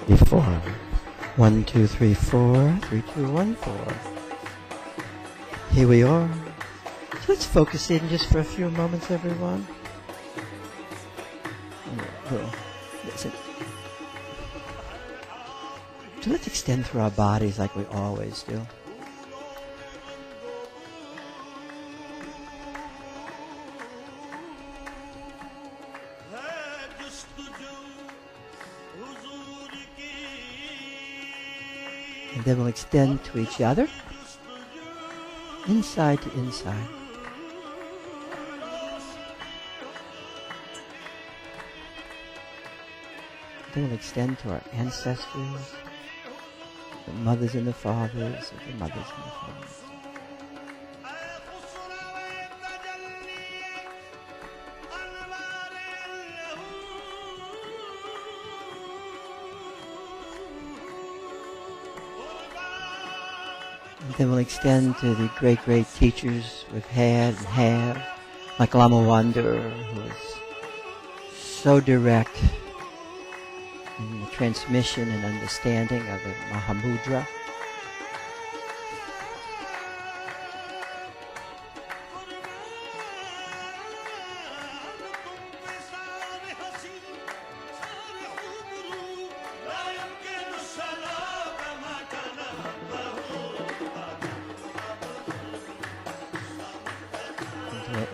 before. 1, 2, 3, 4. 3, 2, 1, 4. Here we are. So let's focus in just for a few moments, everyone. Listen. So let's extend through our bodies like we always do. And then we'll extend to each other, inside to inside. Then we'll extend to our ancestors, the mothers and the fathers, of the mothers and the fathers. And then we'll extend to the great, great teachers we've had and have, like Lama Wanderer, who is so direct in the transmission and understanding of the Mahamudra.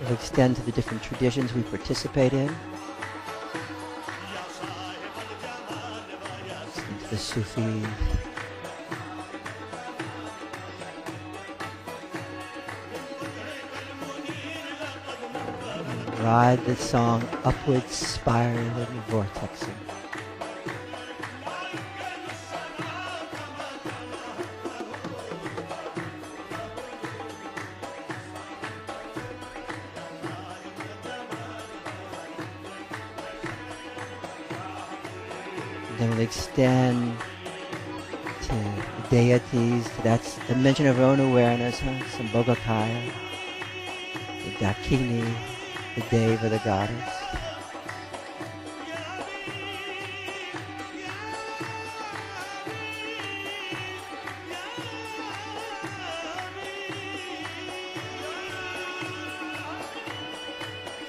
We'll extend to the different traditions we participate in. The Sufis, ride the song upwards, spiraling, vortexing. Then we'll extend to the deities, to that dimension of our own awareness, Sambhogakaya, the Dakini, the Deva, the goddess.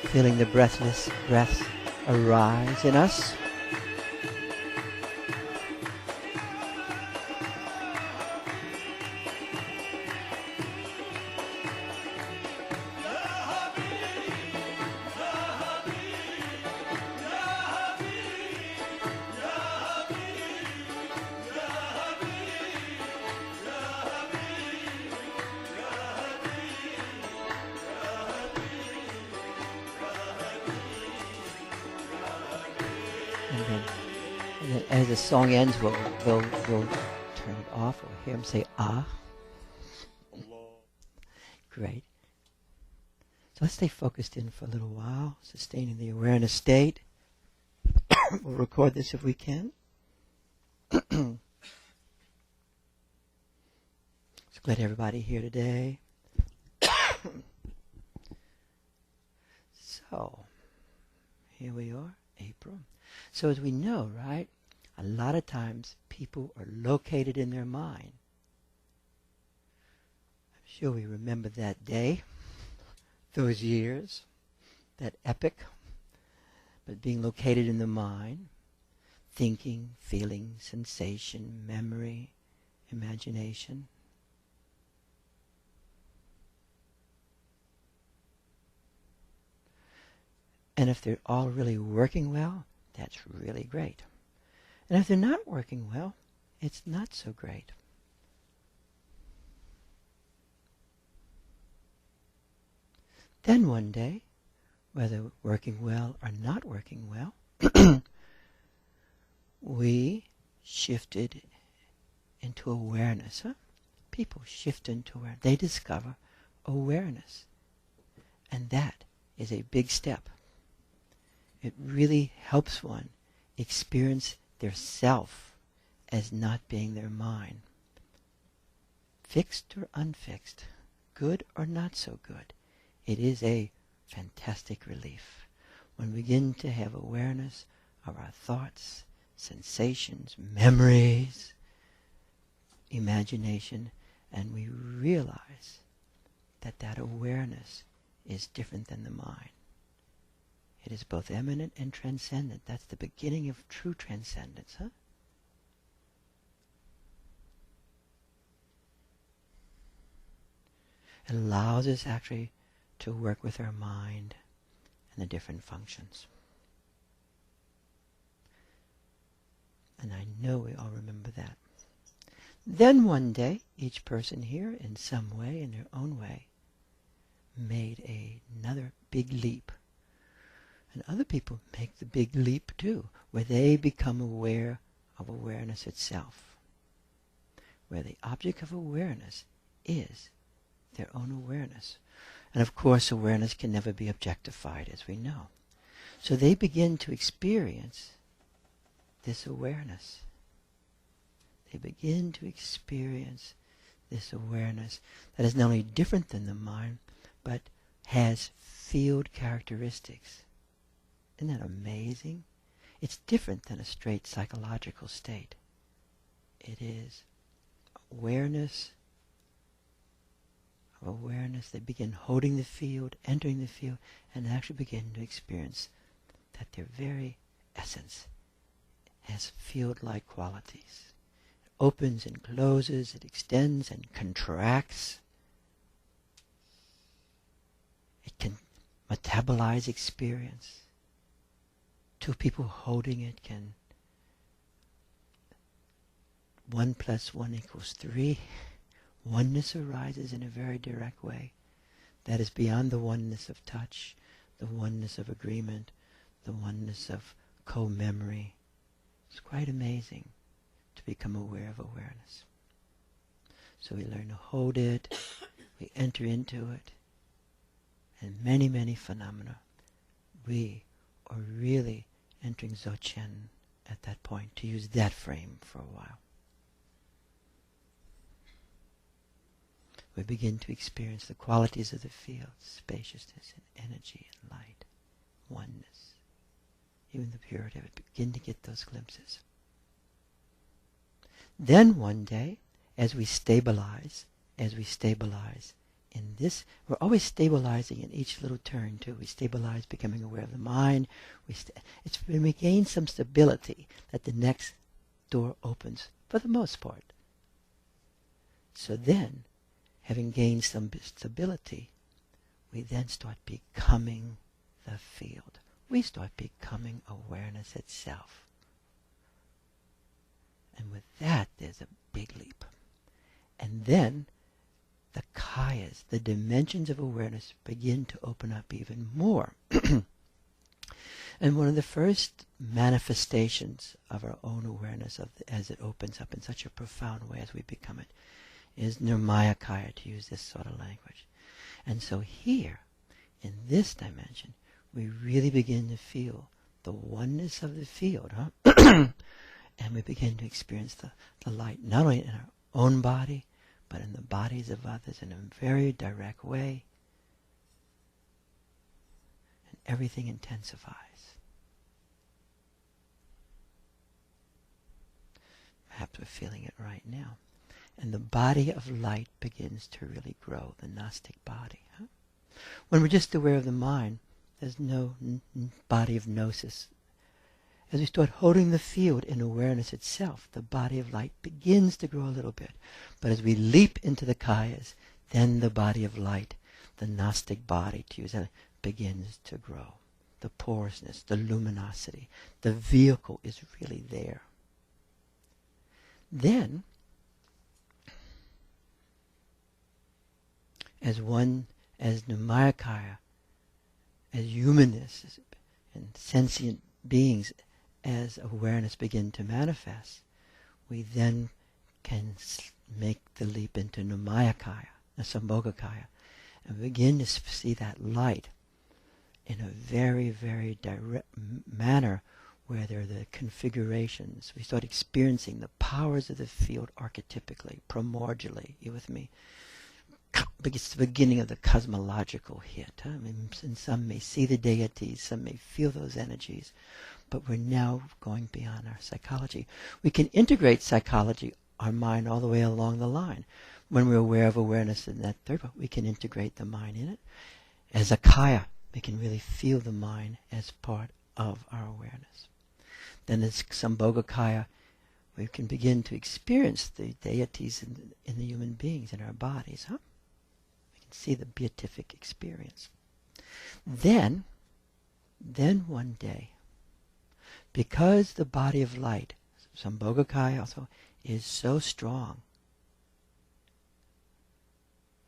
Feeling the breathless breath arise in us. And then as the song ends, we'll turn it off. We'll hear him say, ah. Great. So let's stay focused in for a little while, sustaining the awareness state. We'll record this if we can. So glad everybody here today. So, here we are, April. So as we know, right, a lot of times people are located in their mind. I'm sure we remember that day, those years, that epic, but being located in the mind, thinking, feeling, sensation, memory, imagination. And if they're all really working well, that's really great. And if they're not working well, it's not so great. Then one day, whether working well or not working well, we shifted into awareness. People shift into awareness. They discover awareness. And that is a big step. It really helps one experience their self as not being their mind. Fixed or unfixed, good or not so good, it is a fantastic relief when we begin to have awareness of our thoughts, sensations, memories, imagination, and we realize that that awareness is different than the mind. It is both eminent and transcendent. That's the beginning of true transcendence, huh? It allows us actually to work with our mind and the different functions. And I know we all remember that. Then one day, each person here, in some way, in their own way, made another big leap. And other people make the big leap too, where they become aware of awareness itself. Where the object of awareness is their own awareness. And of course, awareness can never be objectified, as we know. So they begin to experience this awareness. They begin to experience this awareness that is not only different than the mind, but has field characteristics. Isn't that amazing? It's different than a straight psychological state. It is awareness of awareness. They begin holding the field, entering the field, and actually begin to experience that their very essence has field-like qualities. It opens and closes, it extends and contracts. It can metabolize experience. Two people holding it can 1 + 1 = 3. Oneness arises in a very direct way. That is beyond the oneness of touch, the oneness of agreement, the oneness of co-memory. It's quite amazing to become aware of awareness. So we learn to hold it, we enter into it, and many, many phenomena. We are really entering Dzogchen at that point, to use that frame for a while. We begin to experience the qualities of the field, spaciousness and energy and light, oneness. Even the purity of it, begin to get those glimpses. Then one day, as we stabilize in this, we're always stabilizing in each little turn too. We stabilize, becoming aware of the mind. It's when we gain some stability that the next door opens, for the most part. So then, having gained some stability, we then start becoming the field. We start becoming awareness itself. And with that, there's a big leap. And then the kayas, the dimensions of awareness, begin to open up even more. And one of the first manifestations of our own awareness, as it opens up in such a profound way as we become it, is Nirmayakaya, to use this sort of language. And so here, in this dimension, we really begin to feel the oneness of the field, and we begin to experience the light, not only in our own body, but in the bodies of others in a very direct way. And everything intensifies. Perhaps we're feeling it right now. And the body of light begins to really grow, the Gnostic body. When we're just aware of the mind, there's no body of gnosis. As we start holding the field in awareness itself, the body of light begins to grow a little bit. But as we leap into the kayas, then the body of light, the Gnostic body, to use that, begins to grow. The porousness, the luminosity, the vehicle is really there. Then, as Nirmayakaya, as humanness and sentient beings, as awareness begin to manifest, we then can make the leap into Nirmayakaya, the Sambhogakaya, and begin to see that light in a very, very direct manner, where there are the configurations. We start experiencing the powers of the field archetypically, primordially. You with me? It's the beginning of the cosmological hit. And some may see the deities, some may feel those energies. but we're now going beyond our psychology. We can integrate psychology, our mind, all the way along the line. When we're aware of awareness in that third part, we can integrate the mind in it. As a kaya, we can really feel the mind as part of our awareness. Then as Sambhogakaya, we can begin to experience the deities in the human beings, in our bodies. We can see the beatific experience. Then one day, because the body of light, Sambhogakaya also, is so strong,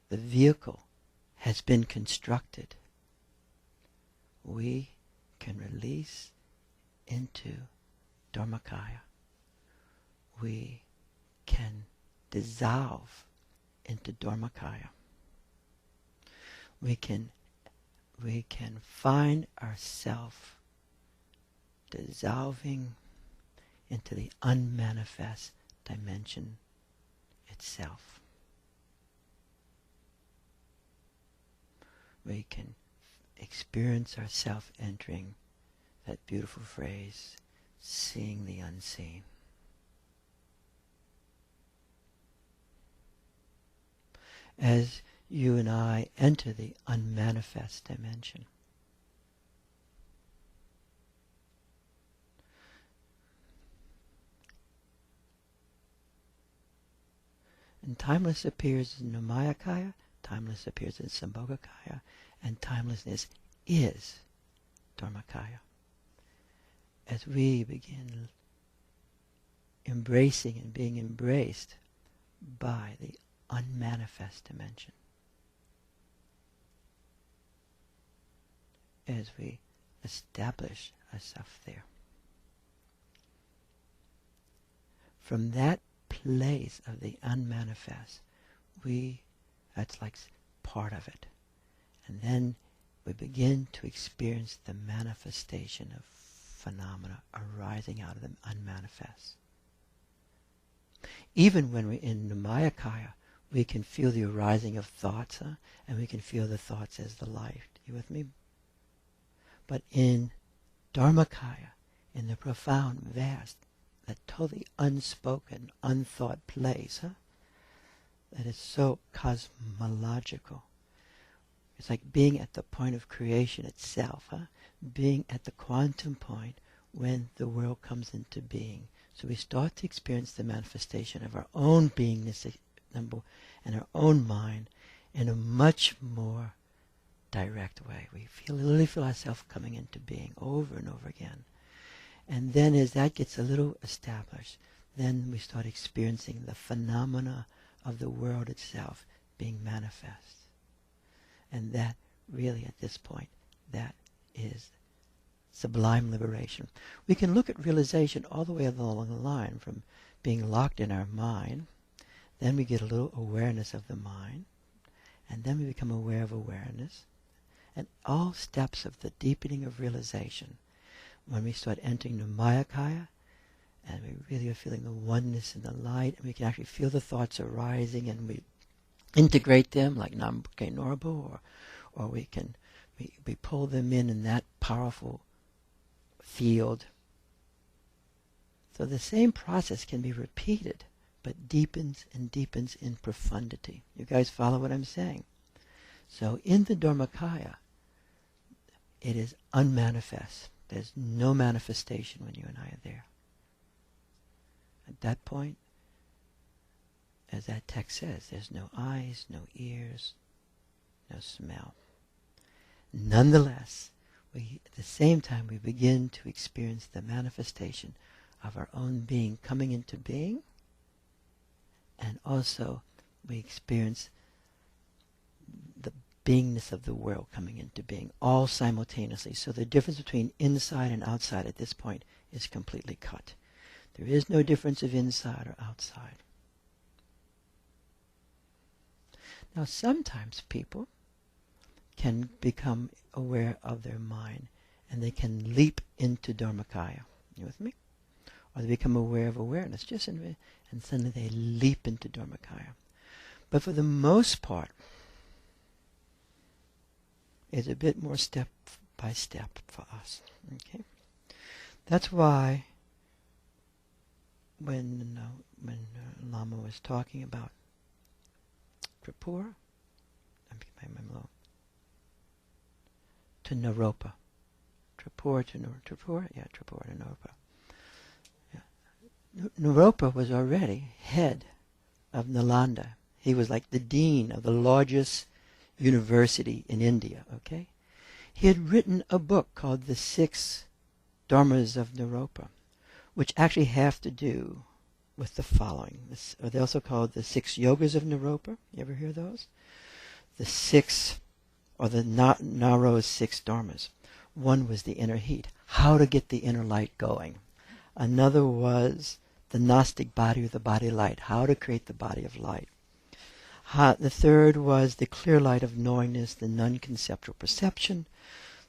the vehicle has been constructed, we can release into Dharmakaya. We can dissolve into Dharmakaya. We can find ourselves dissolving into the unmanifest dimension itself. We can experience ourselves entering that beautiful phrase, seeing the unseen. As you and I enter the unmanifest dimension, and timeless appears in Namayakaya, timeless appears in Sambhogakaya, and timelessness is Dharmakaya. As we begin embracing and being embraced by the unmanifest dimension, as we establish ourselves there, from that place of the unmanifest, that's like part of it. And then we begin to experience the manifestation of phenomena arising out of the unmanifest. Even when we're in Namayakaya, we can feel the arising of thoughts, and we can feel the thoughts as the life. You with me? But in Dharmakaya, in the profound, vast, that totally unspoken, unthought place, that is so cosmological. It's like being at the point of creation itself, being at the quantum point when the world comes into being. So we start to experience the manifestation of our own beingness and our own mind in a much more direct way. We literally feel ourselves coming into being over and over again. And then as that gets a little established, then we start experiencing the phenomena of the world itself being manifest. And that really, at this point, that is sublime liberation. We can look at realization all the way along the line, from being locked in our mind, then we get a little awareness of the mind, and then we become aware of awareness, and all steps of the deepening of realization. When we start entering the Mayakaya, and we really are feeling the oneness and the light, and we can actually feel the thoughts arising, and we integrate them like Nambuke Norbu, or we pull them in that powerful field. So the same process can be repeated, but deepens and deepens in profundity. You guys follow what I'm saying? So in the Dharmakaya, it is unmanifest. There's no manifestation when you and I are there. At that point, as that text says, there's no eyes, no ears, no smell. Nonetheless, at the same time, we begin to experience the manifestation of our own being coming into being, and also we experience the beingness of the world coming into being, all simultaneously. So the difference between inside and outside at this point is completely cut. There is no difference of inside or outside. Now sometimes people can become aware of their mind, and they can leap into Dharmakaya. You with me? Or they become aware of awareness, and suddenly they leap into Dharmakaya. But for the most part, it's a bit more step by step for us. Okay? That's why when Lama was talking about Tripura, to Naropa. Tripura to Naropa. Yeah. Naropa was already head of Nalanda. He was like the dean of the largest university in India, okay? He had written a book called The Six Dharmas of Naropa, which actually have to do with the following. They're also called the Six Yogas of Naropa. You ever hear those? The six, or the Naro's six dharmas. One was the inner heat, how to get the inner light going. Another was the Gnostic body, or the body light, how to create the body of light. The third was the clear light of knowingness, the non-conceptual perception.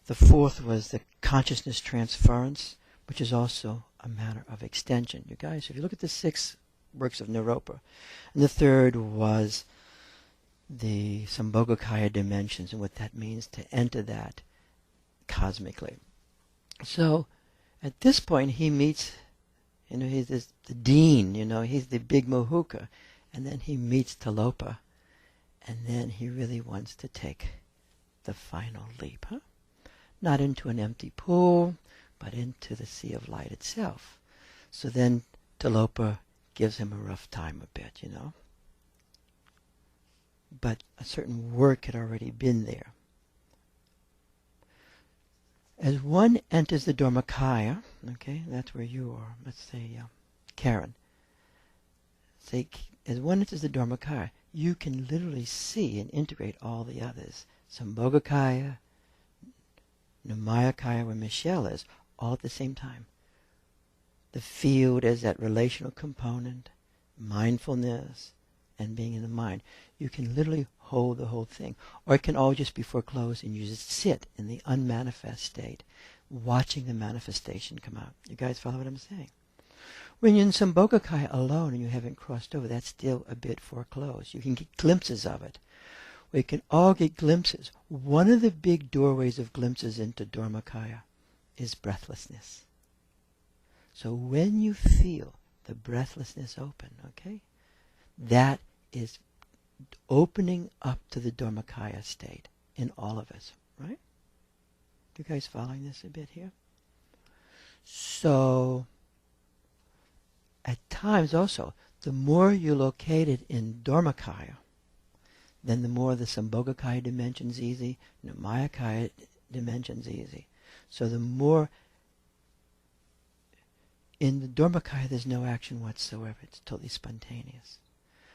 The fourth was the consciousness transference, which is also a matter of extension. You guys, if you look at the six works of Naropa, and the third was the Sambhogakaya dimensions and what that means to enter that cosmically. So at this point he meets, he's the dean, he's the big Mohuka, and then he meets Tilopa, and then he really wants to take the final leap, not into an empty pool, but into the sea of light itself. So then Tilopa gives him a rough time a bit, But a certain work had already been there. As one enters the Dharmakaya, okay, that's where you are, let's say Karen. As one enters the Dharmakaya, you can literally see and integrate all the others. Sambhogakaya, Nimayakaya, where Michelle is, all at the same time. The field is that relational component, mindfulness, and being in the mind. You can literally hold the whole thing. Or it can all just be foreclosed and you just sit in the unmanifest state, watching the manifestation come out. You guys follow what I'm saying? When you're in Sambhogakaya alone and you haven't crossed over, that's still a bit foreclosed. You can get glimpses of it. We can all get glimpses. One of the big doorways of glimpses into Dharmakaya is breathlessness. So when you feel the breathlessness open, okay, that is opening up to the Dharmakaya state in all of us, right? You guys following this a bit here? So, at times also, the more you're located in Dharmakaya, then the more the Sambhogakaya dimension's easy, Nimayakaya dimension's easy. So the more in the Dharmakaya there's no action whatsoever, it's totally spontaneous.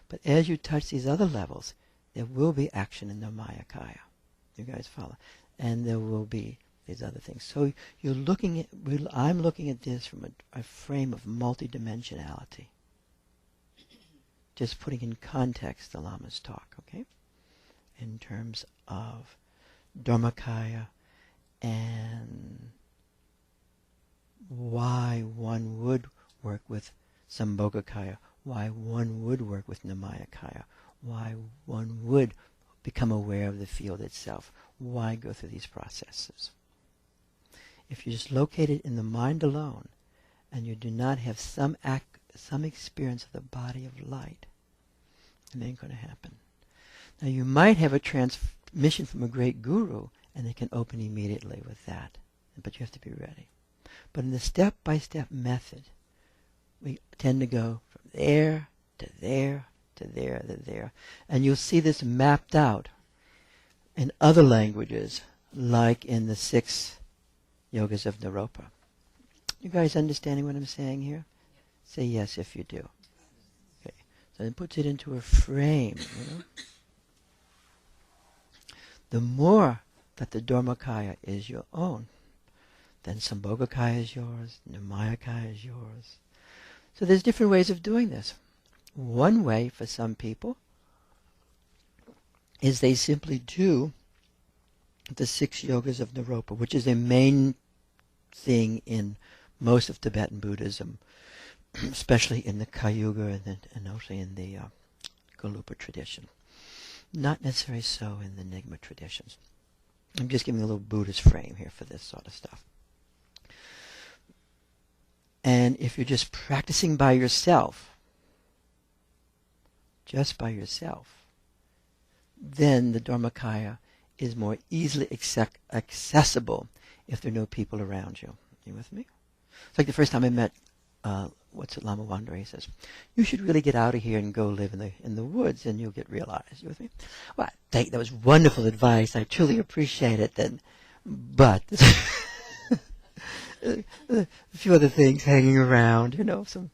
But as you touch these other levels, there will be action in the Mayakaya. You guys follow? And there will be these other things. So you're looking at, I'm looking at this from a frame of multidimensionality. Just putting in context the Lama's talk, okay? In terms of Dharmakaya and why one would work with Sambhogakaya, why one would work with Nimayakaya, why one would become aware of the field itself, why go through these processes. If you're just located in the mind alone, and you do not have some experience of the body of light, it ain't going to happen. Now you might have a transmission from a great guru, and it can open immediately with that, but you have to be ready. But in the step-by-step method, we tend to go from there to there to there to there. And you'll see this mapped out in other languages, like in the 6 yogas of Naropa. You guys understanding what I'm saying here? Say yes if you do. Okay. So it puts it into a frame. The more that the Dharmakaya is your own, then Sambhogakaya is yours, Nimayakaya is yours. So there's different ways of doing this. One way for some people is they simply do the 6 yogas of Naropa, which is a main thing in most of Tibetan Buddhism, especially in the Kayuga and also in the Galupa tradition. Not necessarily so in the Nyingma traditions. I'm just giving a little Buddhist frame here for this sort of stuff. And if you're just practicing by yourself, then the Dharmakaya is more easily accessible if there are no people around you. You with me? It's like the first time I met, Lama Wandera, he says, you should really get out of here and go live in the woods and you'll get realized. You with me? Well, that was wonderful advice. I truly appreciate it. But a few other things hanging around, some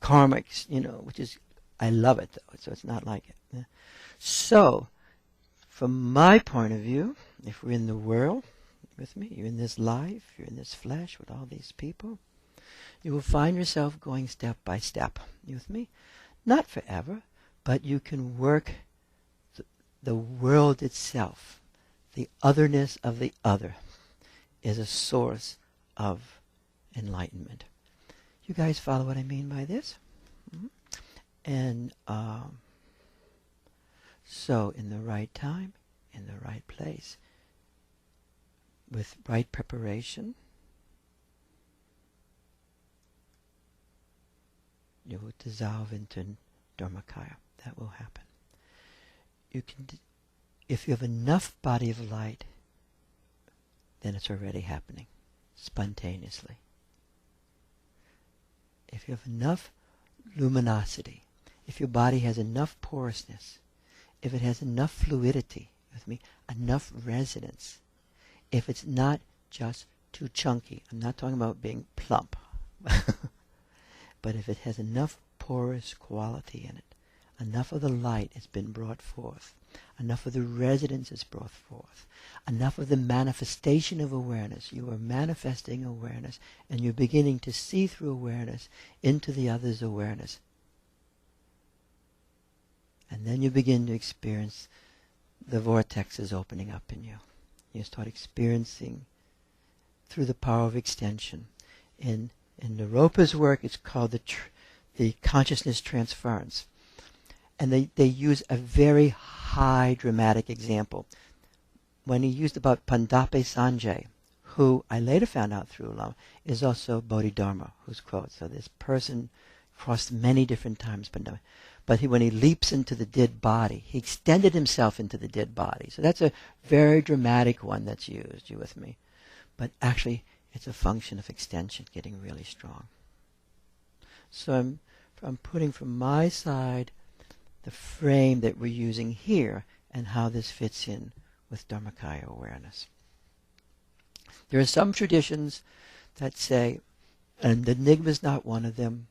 karmics, which is, I love it though, so it's not like it. Yeah. So, from my point of view, if we're in the world, with me, you're in this life, you're in this flesh with all these people, you will find yourself going step by step. You with me? Not forever, but you can work the world itself. The otherness of the other is a source of enlightenment. You guys follow what I mean by this? Mm-hmm. And so in the right time, in the right place, with right preparation, you will dissolve into Dharmakaya. That will happen. You can, if you have enough body of light, then it's already happening spontaneously. If you have enough luminosity, if your body has enough porousness, if it has enough fluidity, with me, enough resonance, if it's not just too chunky, I'm not talking about being plump, but if it has enough porous quality in it, enough of the light has been brought forth, enough of the resonance is brought forth, enough of the manifestation of awareness, you are manifesting awareness, and you're beginning to see through awareness into the other's awareness. And then you begin to experience the vortexes opening up in you. You start experiencing through the power of extension. In Naropa's work, it's called the consciousness transference. And they use a very high dramatic example. When he used about Pandape Sanjay, who I later found out through Lama, is also Bodhidharma, who's quote. So this person crossed many different times Pandape. But when he leaps into the dead body, he extended himself into the dead body. So that's a very dramatic one that's used. You with me? But actually, it's a function of extension getting really strong. So I'm putting from my side the frame that we're using here and how this fits in with Dharmakaya awareness. There are some traditions that say, and the Enigma is not one of them,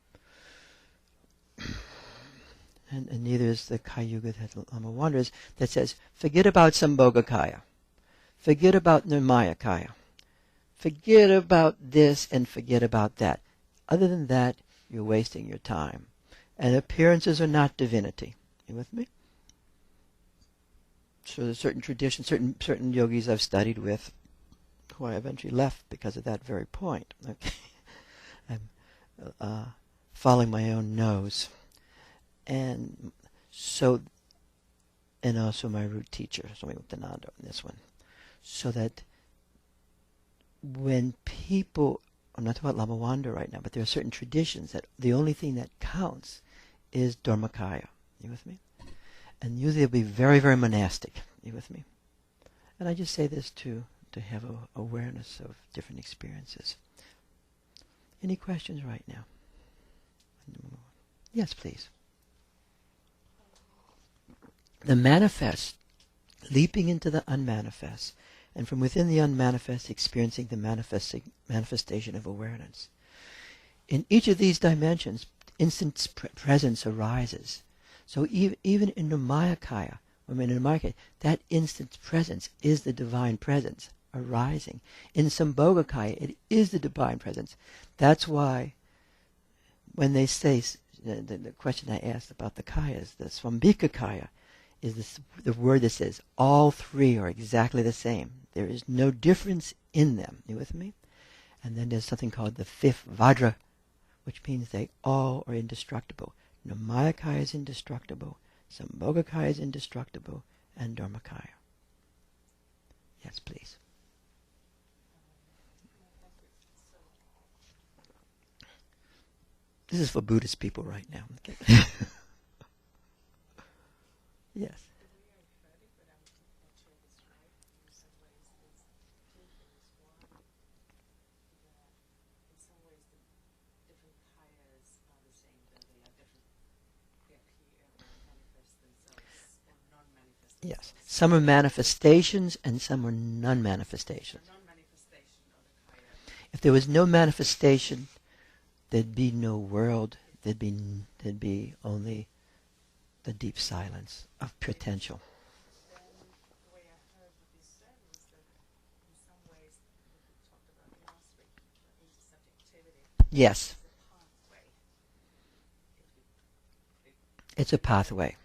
and neither is the Kayuga that Lama Wanders, that says, forget about Sambhogakaya, forget about Nirmayakaya, forget about this and forget about that. Other than that, you're wasting your time. And appearances are not divinity. You with me? So there's certain traditions, certain yogis I've studied with, who I eventually left because of that very point. Okay, I'm following my own nose. And so, and also my root teacher, Swami Muktananda, in this one. So that when people, I'm not talking about Lama Wanda right now, but there are certain traditions that the only thing that counts is Dharmakaya. You with me? And usually it'll be very, very monastic. You with me? And I just say this to have a awareness of different experiences. Any questions right now? Yes, please. The manifest, leaping into the unmanifest, and from within the unmanifest experiencing the manifestation of awareness. In each of these dimensions, instant presence arises. So even in Nirmayakaya, that instant presence is the divine presence arising. In Sambhogakaya, it is the divine presence. That's why when they say, the question I asked about the kayas, the Swambhika kaya, is the word that says all three are exactly the same. There is no difference in them. You with me? And then there's something called the fifth Vajra, which means they all are indestructible. Nirmayakaya is indestructible, Sambhogakaya is indestructible, and Dharmakaya. Yes, please. This is for Buddhist people right now. Okay. Yes. Yes. Some are manifestations and some are non-manifestations. If there was no manifestation, there'd be no world. There'd be only the deep silence of potential. Yes. It's a pathway.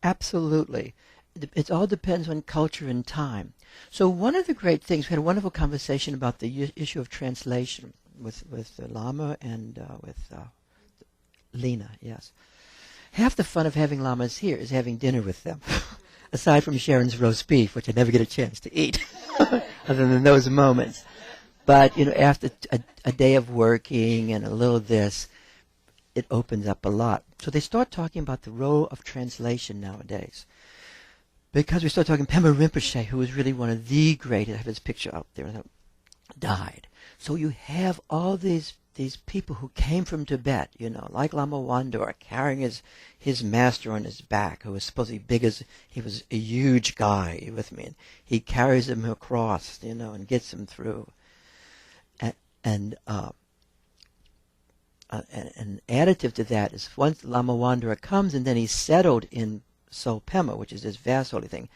Absolutely. It all depends on culture and time. So one of the great things, we had a wonderful conversation about the issue of translation with the Lama and with Lena, yes. Half the fun of having Lamas here is having dinner with them, aside from Sharon's roast beef, which I never get a chance to eat, other than those moments. But, after a day of working and a little this, it opens up a lot. So they start talking about the role of translation nowadays. Because we start talking Pema Rinpoche, who was really one of the great, I have his picture out there, died. So you have all these people who came from Tibet, like Lama Wandor, carrying his master on his back, who was supposed to be big as, he was a huge guy, you with me? And he carries him across, and gets him through. And an additive to that is once Lama Wandor comes and then he's settled in Sol Pema, which is this vast holy thing,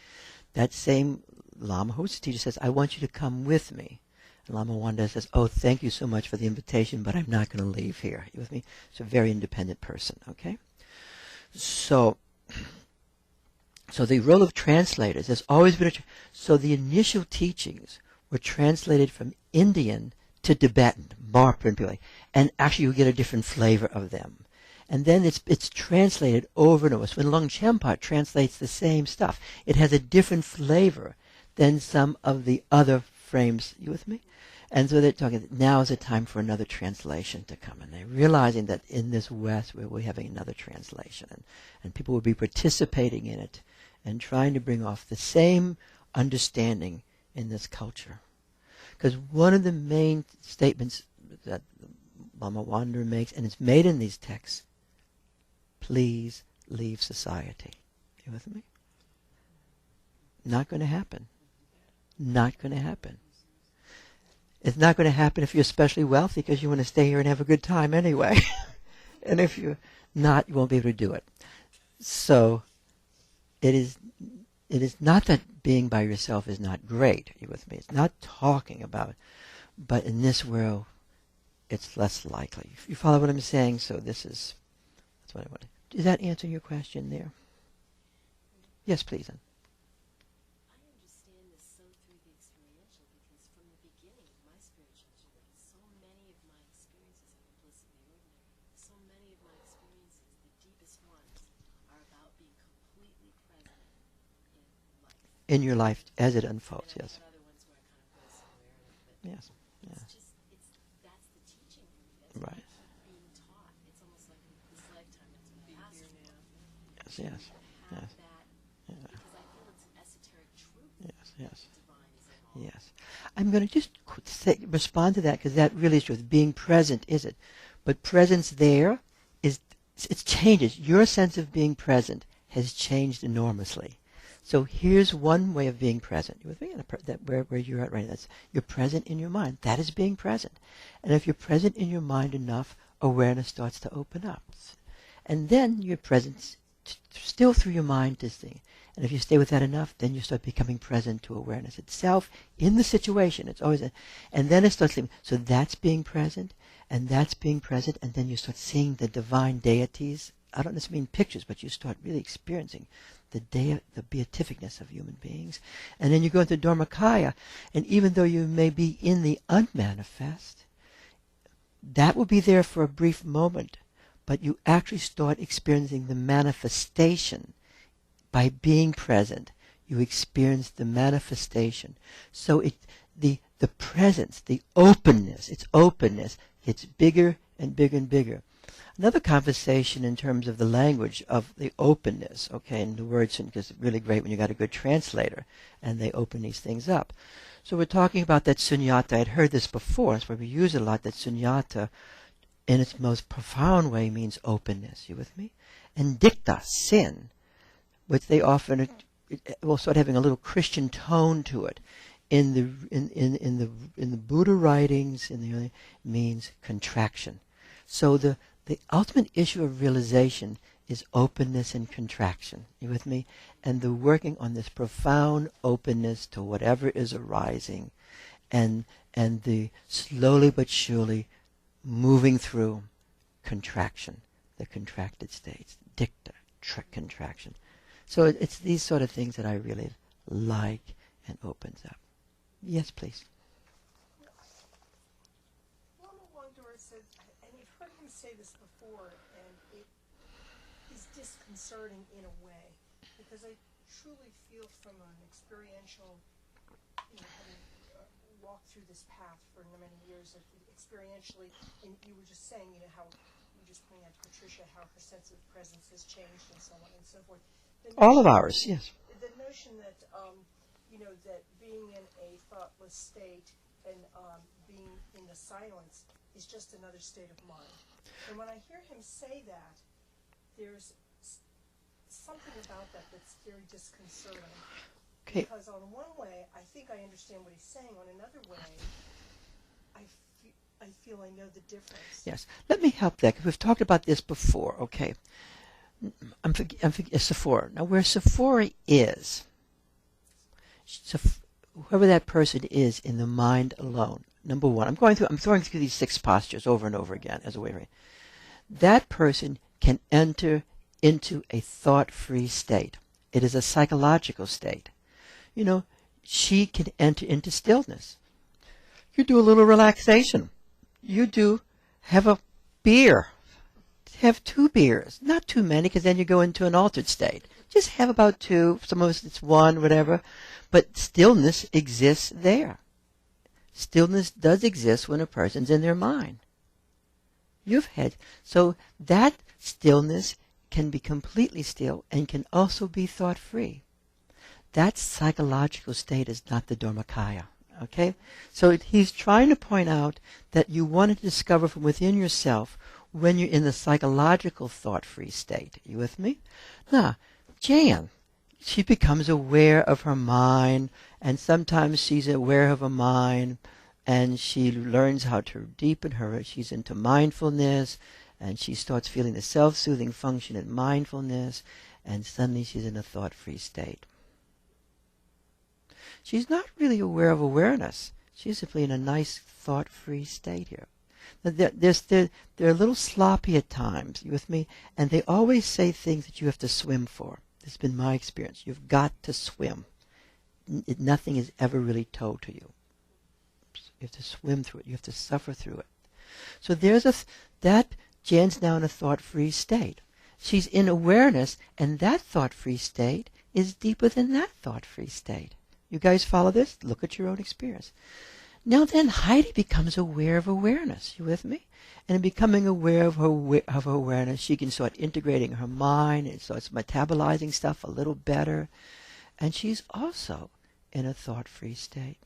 that same Lama, who's the teacher, says, I want you to come with me. And Lama Wandor says, oh, thank you so much for the invitation, but I'm not going to leave here. You with me? It's a very independent person, okay? So the role of translators has always been so the initial teachings were translated from Indian to Tibetan, Marpa, and actually you get a different flavor of them. And then it's translated over and over. So when Lung Chenpa translates the same stuff, it has a different flavor than some of the other frames. You with me? And so they're talking, now is the time for another translation to come. And they're realizing that in this West, we're having another translation. And people will be participating in it and trying to bring off the same understanding in this culture. Because one of the main statements that Lama Wandor makes, and it's made in these texts, please leave society. You with me? Not going to happen. Not going to happen. It's not going to happen if you're especially wealthy because you want to stay here and have a good time anyway. And if you're not, you won't be able to do it. So it is not that being by yourself is not great. You with me? It's not talking about, but in this world, it's less likely. You follow what I'm saying? So that's what I want. Does that answer your question there? Yes, please. I understand this so through the experiential because from the beginning of my spiritual journey, so many of my experiences have been blissfully ordinary. So many of my experiences, the deepest ones, are about being completely present in life. In your life as it unfolds, and yes. Other ones where I kind of go somewhere, but Yes. Yeah. that's the teaching for me. That's Right. being taught. It's almost like this lifetime it's been passed for. Yes, yes. Have Yes. that because I feel it's an esoteric truth. Yes, yes. Divine is involved. Yes. I'm going to just respond to that because that really is true. Being present is it. But presence there it changes. Your sense of being present has changed enormously. So here's one way of being present. You with me? Where you're at right now. You're present in your mind. That is being present. And if you're present in your mind enough, awareness starts to open up. And then your presence still through your mind to see. And if you stay with that enough, then you start becoming present to awareness itself in the situation. It's always and then it starts sleeping. So that's being present, and that's being present, and then you start seeing the divine deities. I don't necessarily mean pictures, but you start really experiencing the beatificness of human beings. And then you go into Dharmakaya, and even though you may be in the unmanifest, that will be there for a brief moment, but you actually start experiencing the manifestation. By being present, you experience the manifestation. So the presence, the openness, its openness gets bigger and bigger and bigger. Another conversation in terms of the language of the openness, okay, and the words, because it's really great when you got a good translator and they open these things up. So we're talking about that sunyata. I'd heard this before, that's why we use it a lot, that sunyata in its most profound way means openness. You with me? And dikta, sin, which they often will start having a little Christian tone to it. In the Buddha writings, means contraction. So the ultimate issue of realization is openness and contraction. You with me? And the working on this profound openness to whatever is arising, and the slowly but surely moving through contraction, the contracted states, dikta, contraction. So it's these sort of things that I really like and opens up. Yes, please. Lama Wangdor says, and you've heard him say this before, and it is disconcerting in a way, because I truly feel from an experiential, having walked through this path for many years, experientially, and you were just saying, how you just pointed out to Patricia how her sense of presence has changed and so on and so forth. All of ours, yes. The notion that, that being in a thoughtless state and being in the silence is just another state of mind. And when I hear him say that, there's something about that that's very disconcerting. Okay. Because on one way, I think I understand what he's saying. On another way, I feel I know the difference. Yes. Let me help that, because we've talked about this before. Okay. I'm Sephora. Now, where Sephora is, whoever that person is in the mind alone, number one, I'm throwing through these 6 postures over and over again as a way of that person can enter into a thought-free state. It is a psychological state. She can enter into stillness. You do a little relaxation. You have a beer. Have 2 beers, not too many, because then you go into an altered state. Just have about 2. Some of us it's 1, whatever. But stillness exists there. Stillness does exist when a person's in their mind. So that stillness can be completely still and can also be thought-free. That psychological state is not the Dharmakaya. Okay? So he's trying to point out that you want to discover from within yourself when you're in the psychological thought-free state. You with me? Now, Jan, she becomes aware of her mind, and sometimes she's aware of her mind, and she learns how to deepen her. She's into mindfulness, and she starts feeling the self-soothing function in mindfulness, and suddenly she's in a thought-free state. She's not really aware of awareness. She's simply in a nice thought-free state here. They're a little sloppy at times, you with me? And they always say things that you have to swim for. This has been my experience. You've got to swim. Nothing is ever really told to you. You have to swim through it. You have to suffer through it. So that Jan's now in a thought-free state. She's in awareness, and that thought-free state is deeper than that thought-free state. You guys follow this? Look at your own experience. Now then, Heidi becomes aware of awareness. You with me? And in becoming aware of her awareness, she can start integrating her mind and starts metabolizing stuff a little better. And she's also in a thought-free state.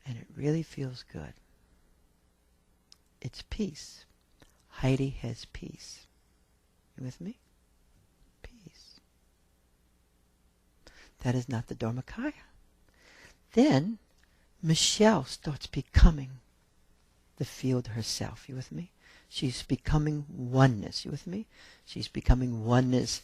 And it really feels good. It's peace. Heidi has peace. You with me? Peace. That is not the Dharmakaya. Then Michelle starts becoming the field herself. You with me? She's becoming oneness. You with me? She's becoming oneness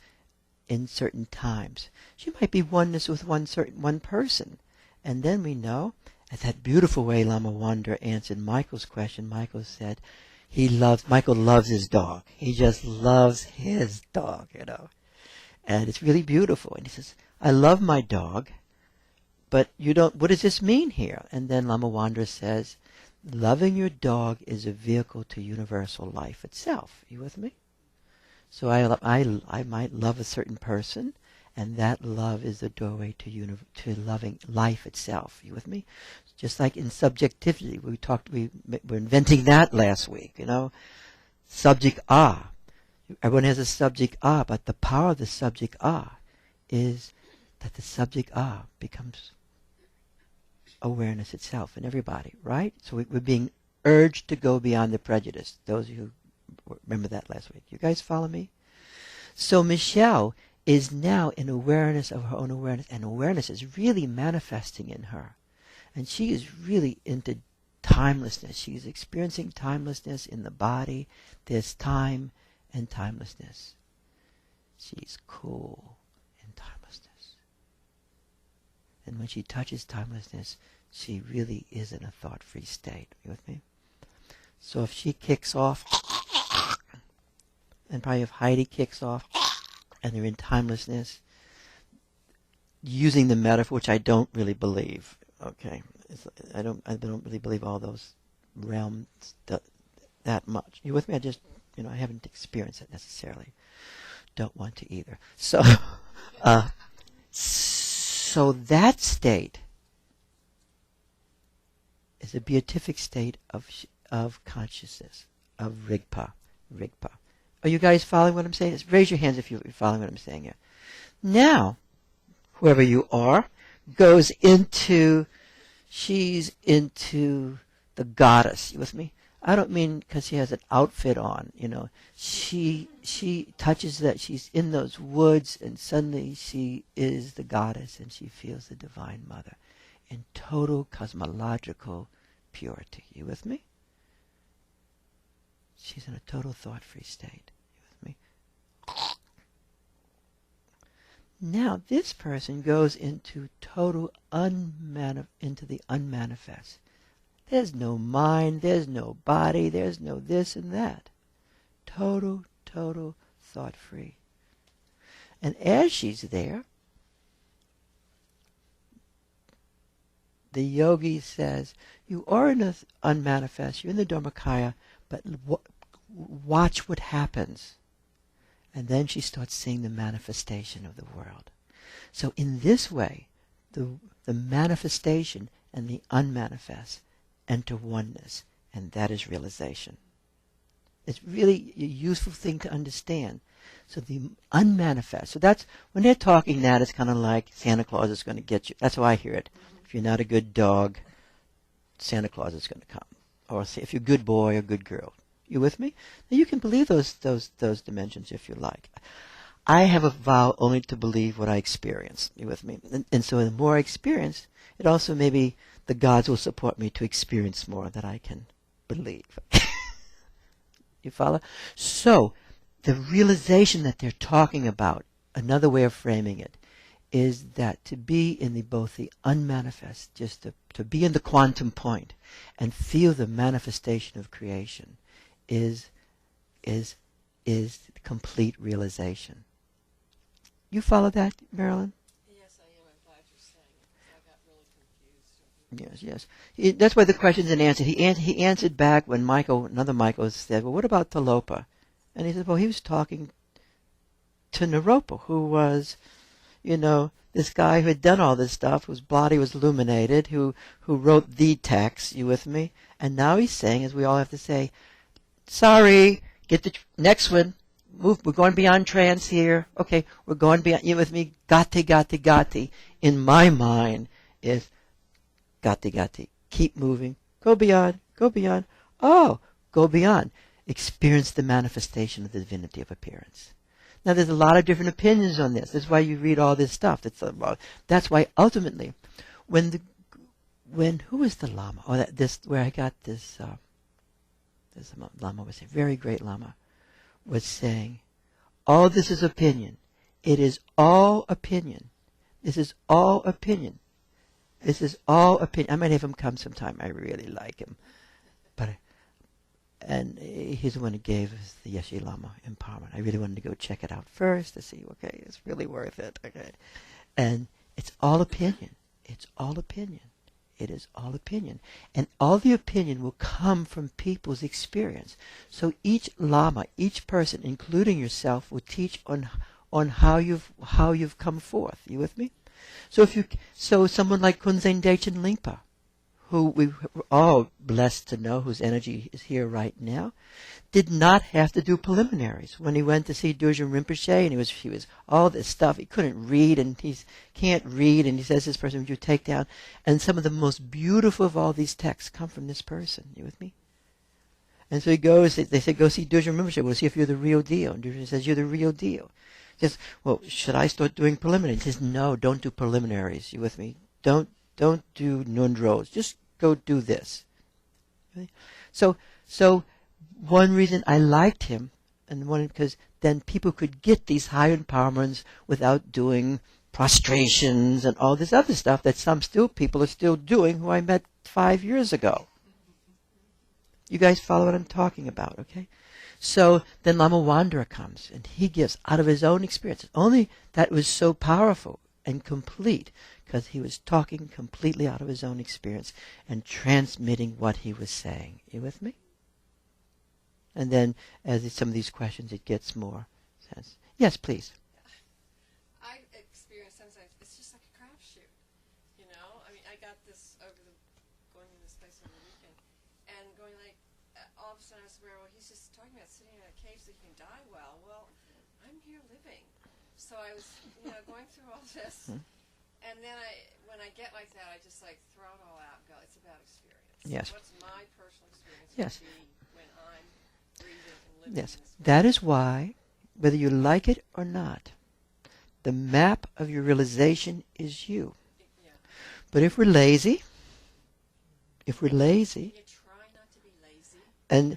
in certain times. She might be oneness with one person. And then we know, as that beautiful way Lama Wandra answered Michael's question, Michael said, Michael loves his dog. He just loves his dog, And it's really beautiful. And he says, I love my dog, but what does this mean here? And then Lama Wandra says, loving your dog is a vehicle to universal life itself. You with me? So I might love a certain person, and that love is the doorway to loving life itself. You with me? Just like in subjectivity, we were inventing that last week. Subject ah. Everyone has a subject ah, but the power of the subject ah is that the subject ah becomes awareness itself in everybody, right? So we're being urged to go beyond the prejudice. Those of you who remember that last week. You guys follow me? So Michelle is now in awareness of her own awareness, and awareness is really manifesting in her. And she is really into timelessness. She's experiencing timelessness in the body. There's time and timelessness. She's cool in timelessness. And when she touches timelessness, she really is in a thought-free state. You with me? So if she kicks off, and probably if Heidi kicks off, and they're in timelessness, using the metaphor, which I don't really believe. Okay, I don't really believe all those realms that much. You with me? I haven't experienced it necessarily. Don't want to either. So, so that state is a beatific state of consciousness, of Rigpa. Are you guys following what I'm saying? Just raise your hands if you're following what I'm saying here. Now, whoever you are, she's into the goddess. You with me? I don't mean because she has an outfit on, She touches that, she's in those woods, and suddenly she is the goddess, and she feels the Divine Mother in total cosmological purity. You with me? She's in a total thought-free state. You with me? Now this person goes into into the unmanifest. There's no mind, there's no body, there's no this and that. Total thought-free. And as she's there, the yogi says, you are in the unmanifest, you're in the Dharmakaya, but watch what happens. And then she starts seeing the manifestation of the world. So in this way, the manifestation and the unmanifest enter oneness, and that is realization. It's really a useful thing to understand. So the unmanifest, so that's, when they're talking that, it's kind of like Santa Claus is going to get you. That's how I hear it. If you're not a good dog, Santa Claus is going to come. Or if you're a good boy or good girl. You with me? Now you can believe those dimensions if you like. I have a vow only to believe what I experience. You with me? And so the more I experience, it also maybe the gods will support me to experience more that I can believe. You follow? So the realization that they're talking about, another way of framing it, is that to be in both the unmanifest, just to be in the quantum point and feel the manifestation of creation is complete realization. You follow that, Marilyn? Yes, I am. I'm glad you're saying it, because I got really confused. Yes. That's why the question's an answer. He answered back when another Michael said, well, what about Talopa? And he said, well, he was talking to Naropa, who was, this guy who had done all this stuff, whose body was illuminated, who wrote the text, you with me? And now he's saying, as we all have to say, sorry, get the next one. Move. We're going beyond trance here. Okay, we're going beyond. You with me? Gati. In my mind is gati. Keep moving. Go beyond. Oh, go beyond. Experience the manifestation of the divinity of appearance. Now, there's a lot of different opinions on this. That's why you read all this stuff. That's why ultimately, who was the Lama? Oh, where I got this. This Lama was a very great Lama. Was saying, all this is opinion. It is all opinion. This is all opinion. I might have him come sometime. I really like him. But And he's the one who gave us the Yeshe Lama empowerment. I really wanted to go check it out first to see, okay, it's really worth it. Okay. And it's all opinion. It's all opinion. It is all opinion. And all the opinion will come from people's experience. So each Lama, each person, including yourself, will teach on how you've come forth. You with me? So someone like Kunzen Dechen Lingpa, who we're all blessed to know, whose energy is here right now, did not have to do preliminaries. When he went to see Dorjen Rinpoche, and he was all this stuff, he couldn't read, and he can't read, and he says, this person, would you take down? And some of the most beautiful of all these texts come from this person. You with me? And so he goes, they say, go see Dorjen Rinpoche, we'll see if you're the real deal. And Dorjen says, you're the real deal. He says, well, should I start doing preliminaries? He says, no, don't do preliminaries. You with me? Don't do nundros. Just go do this. Okay? So one reason I liked him, and one because then people could get these higher empowerments without doing prostrations and all this other stuff that some people are still doing who I met 5 years ago. You guys follow what I'm talking about, okay? So then Lama Wanderer comes, and he gives out of his own experience. Only that was so powerful and complete, because he was talking completely out of his own experience and transmitting what he was saying. You with me? And then, as some of these questions, it gets more sense. Yes, please. I experience sometimes it's just like a crapshoot, you know. I mean, I got this going in this place over the weekend, and going like, all of a sudden I was aware, well, he's just talking about sitting in a cave so he can die well. Well, I'm here living, so I was, going through all this, and then when I get like that, I just like throw it all out and go, it's about experience. Yes. What's my personal experience? Yes. When I'm breathing and living. Yes, in this that is why, whether you like it or not, the map of your realization is you. Yeah. But if we're lazy, You try not to be lazy. and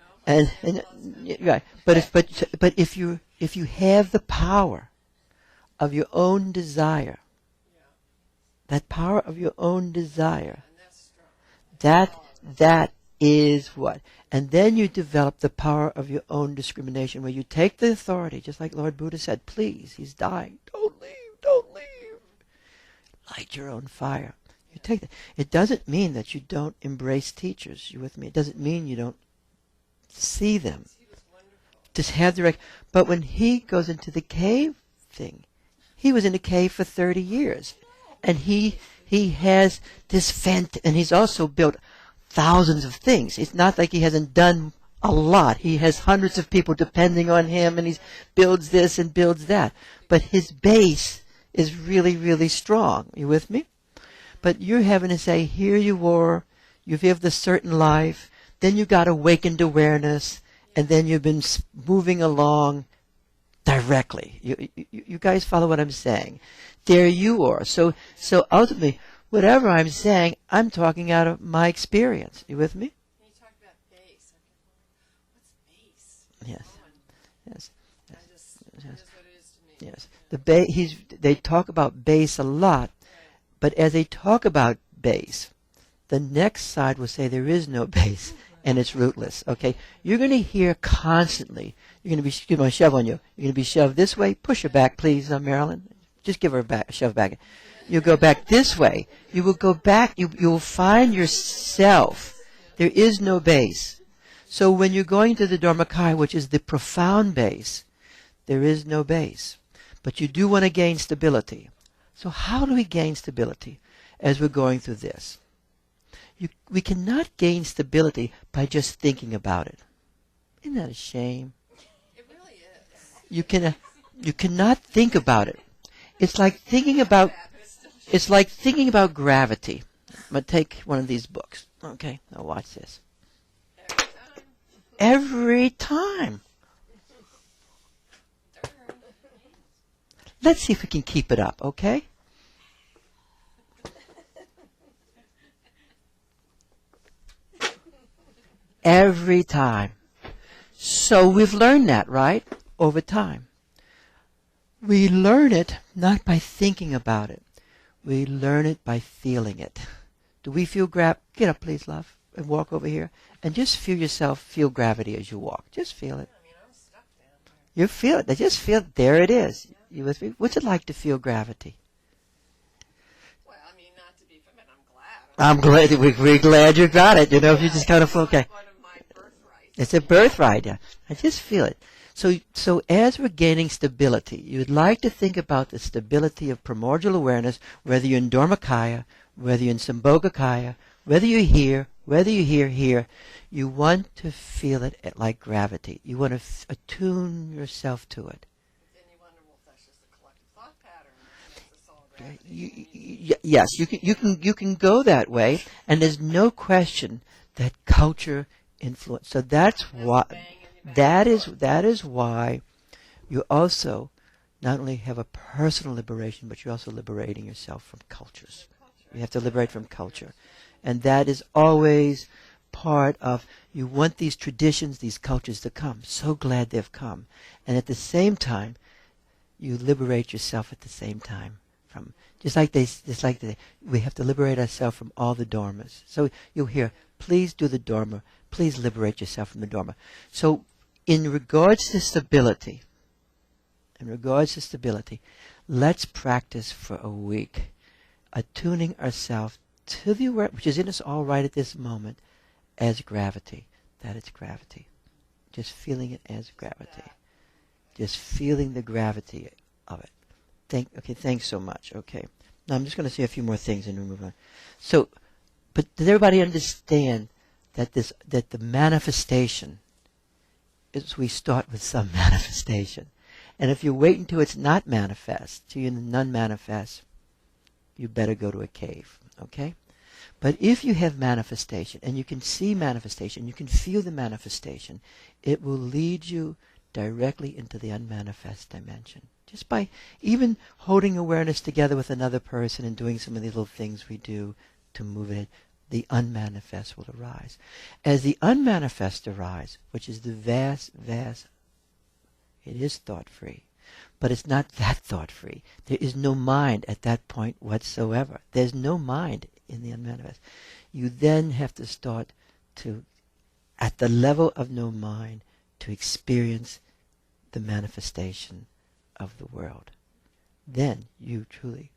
You know? right, but if you have the power of your own desire, Yeah. that power of your own desire, And that's strong. that is what. And then you develop the power of your own discrimination, where you take the authority, just like Lord Buddha said, please, he's dying. Don't leave. Light your own fire. You take that. It doesn't mean that you don't embrace teachers. You with me? It doesn't mean you don't see them. He was wonderful. Just have direct. But when he goes into the cave thing, he was in a cave for 30 years. And he has this and he's also built thousands of things. It's not like he hasn't done a lot. He has hundreds of people depending on him, and he builds this and builds that. But his base is really, really strong. You with me? But you're having to say, here you are, you've lived a certain life, then you got awakened awareness, and then you've been moving along directly. You guys follow what I'm saying? There you are. So ultimately, whatever I'm saying, I'm talking out of my experience. You with me? And you talked about base. I kept wondering, what's base? Yes. Oh, and Yes. it is what it is to me. Yes. They talk about base a lot, but as they talk about base, the next side will say there is no base and it's rootless. Okay? You're going to hear constantly. You're going to be, excuse my shove on you. You're going to be shoved this way. Push her back, please, Marilyn. Just give her a shove back. You go back this way. You will go back. You will find yourself. There is no base. So when you're going to the Dharmakaya, which is the profound base, there is no base. But you do want to gain stability. So how do we gain stability as we're going through this? We cannot gain stability by just thinking about it. Isn't that a shame? It really is. You cannot think about it. It's like thinking about gravity. I'm going to take one of these books. Okay, now watch this. Every time. Let's see if we can keep it up, okay? Every time. So we've learned that, right? Over time. We learn it not by thinking about it. We learn it by feeling it. Do we feel Get up, please, love. and walk over here, and just feel gravity as you walk. Just feel it. I mean, I'm stuck down here. You feel it. Just feel it. There it is. You with me? What's it like to feel gravity? Well, I mean, not to be, but I'm glad. I'm glad. We're glad you got it. You know, if you just kind of flow, okay. One of my birthrights. It's a birthright. Yeah. I just feel it. So as we're gaining stability, you'd like to think about the stability of primordial awareness, whether you're in Dharmakaya, whether you're in Sambhogakaya, whether you're here, whether you're here. You want to feel it like gravity. You want to attune yourself to it. Then you wonder, well, if that's just a collective thought pattern that makes us all gravitate. Yes, you can go that way, and there's no question that culture influence. So that's why that is why you also not only have a personal liberation, but you're also liberating yourself from cultures. You have to liberate from culture, and that is always part of. You want these traditions, these cultures to come. So glad they've come, and at the same time, you liberate yourself at the same time from. We have to liberate ourselves from all the dharmas. So you'll hear, please do the dharma. Please liberate yourself from the dharma. So in regards to stability, let's practice for a week, attuning ourselves to the awareness, which is in us all right at this moment, as gravity. That it's gravity. Just feeling it as gravity. Just feeling the gravity of it. Thanks so much. Okay. Now I'm just going to say a few more things and we'll move on. So, but does everybody understand that the manifestation is we start with some manifestation. And if you wait until it's not manifest, till you're non-manifest, you better go to a cave. Okay? But if you have manifestation, and you can see manifestation, you can feel the manifestation, it will lead you directly into the unmanifest dimension. Just by even holding awareness together with another person and doing some of these little things we do to move it, the unmanifest will arise. As the unmanifest arise, which is the vast, it is thought-free. But it's not that thought-free. There is no mind at that point whatsoever. There's no mind in the unmanifest. You then have to start to, at the level of no mind, to experience the manifestation of the world. Then you truly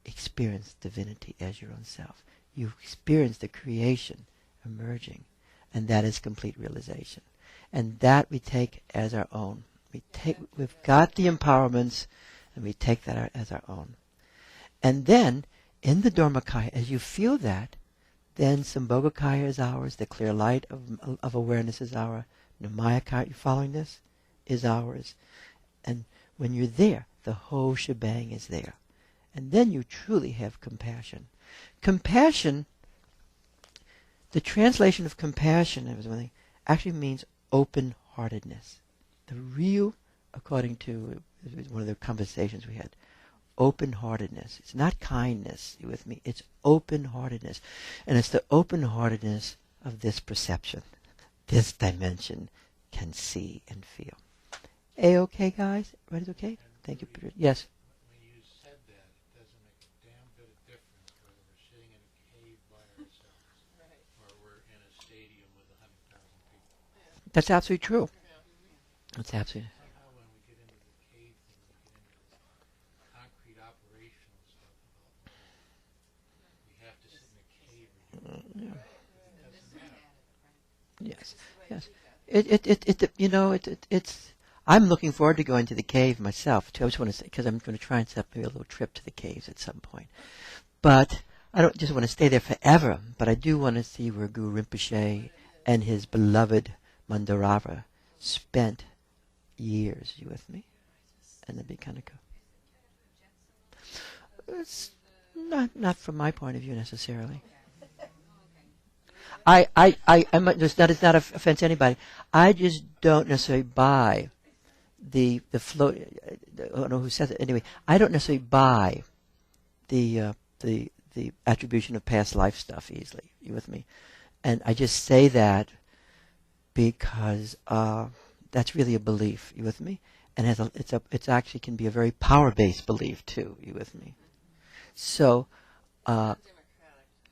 experience divinity as your own self. You experience the creation emerging, and that is complete realization. And that we take as our own. We've got the empowerments, and we take that as our own. And then, in the Dharmakaya, as you feel that, then Sambhogakaya is ours, the clear light of awareness is ours, Nirmayakaya, you following this? Is ours. And when you're there, the whole shebang is there. And then you truly have compassion. Compassion, the translation of compassion actually means open-heartedness. The real, according to one of the conversations we had, open-heartedness. It's not kindness, you with me? It's open-heartedness. And it's the open-heartedness of this perception. This dimension can see and feel. A-okay, guys? Everybody's okay? Thank you, Peter. Yes? When you said that, it doesn't make a damn bit of difference whether we're sitting in a cave by ourselves or we're in a stadium with 100,000 people. That's absolutely true. That's absolutely true. Somehow when we get into the cave thing, we get into this concrete operational stuff about whether we have to sit in a cave or do it. It doesn't matter. Yes. It's. I'm looking forward to going to the cave myself too. I just want to say, because I'm going to try and set up maybe a little trip to the caves at some point. But I don't just want to stay there forever. But I do want to see where Guru Rinpoche and his beloved Mandarava spent years. You with me? And that'd be kind of cool. It's not from my point of view necessarily. It's not offense to anybody. I just don't necessarily buy the flow. I don't know who says it. Anyway, I don't necessarily buy the attribution of past life stuff easily. You with me? And I just say that because that's really a belief. You with me? And it's actually can be a very power-based belief too. You with me? So. Democratic.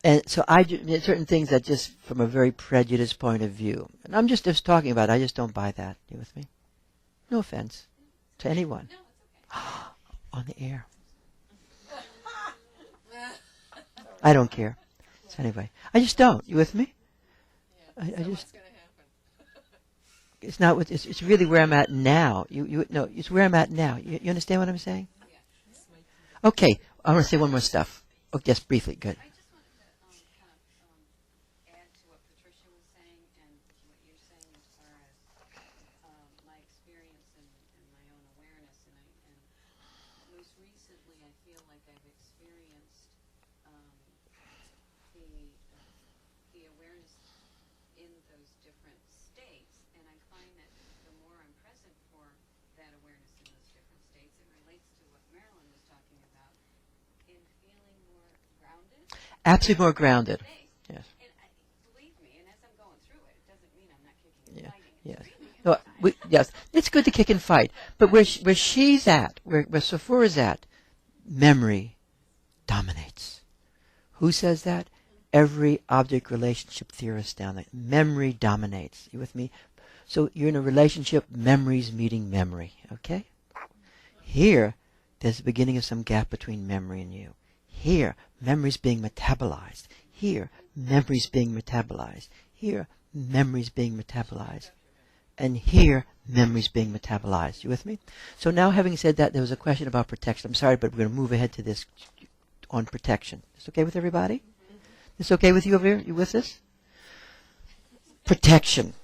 And so there's certain things that just from a very prejudiced point of view, and I'm just talking about it, I just don't buy that. You with me? No offense to anyone. No, it's okay. On the air. I don't care. So anyway, I just don't. You with me? Yeah. I So just, what's going to happen? it's not what, it's really where I'm at now. No, it's where I'm at now. You understand what I'm saying? Okay, I want to say one more stuff. Oh, just briefly, good. I just wanted to kind of add to what Patricia was saying and what you're saying as far as my experience and my own awareness. And most recently, I feel like I've experienced the awareness in those different states. And I find that the more I'm present for that awareness in those different states, it relates to what Marilyn was talking about, in feeling more grounded. Absolutely more grounded. Yes. And believe me, and as I'm going through it, it doesn't mean I'm not kicking and Yeah. fighting. Yes. It's screaming No, at times. yes, it's good to kick and fight. But where she's at, where Sephura's at, memory dominates. Who says that? Every object relationship theorist down there. Memory dominates. You with me? So you're in a relationship, memories meeting memory. Okay? Here, there's the beginning of some gap between memory and you. Here, memory's being metabolized. Here, memory's being metabolized. Here, memory's being metabolized. And here, memory's being metabolized. You with me? So now, having said that, there was a question about protection. I'm sorry, but we're going to move ahead to this on protection. Is this okay with everybody? This okay with you over here? You with us? Protection.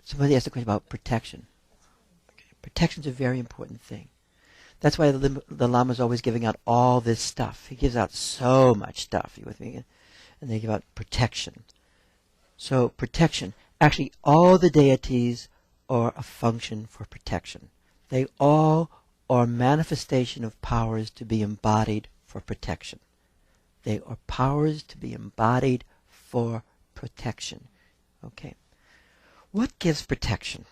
Somebody asked a question about protection. Okay. Protection's a very important thing. That's why the Lama is always giving out all this stuff. He gives out so much stuff. You with me? And they give out protection. So protection. Actually, all the deities are a function for protection. They all are manifestation of powers to be embodied for protection. They are powers to be embodied for protection. Okay. What gives protection?